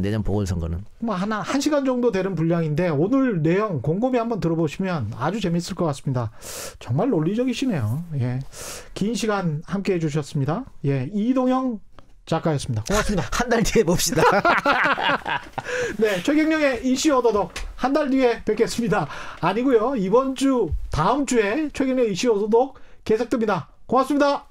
내년 보궐선거는. 뭐 한 시간 정도 되는 분량인데 오늘 내용 곰곰이 한번 들어보시면 아주 재밌을 것 같습니다. 정말 논리적이시네요. 예. 긴 시간 함께 해주셨습니다. 예. 이동영 작가였습니다. 고맙습니다. 한 달 뒤에 봅시다. 네, 최경영의 이슈 오도독 한 달 뒤에 뵙겠습니다. 아니고요. 이번 주 다음 주에 최경영의 이슈 오도독 계속됩니다. 고맙습니다.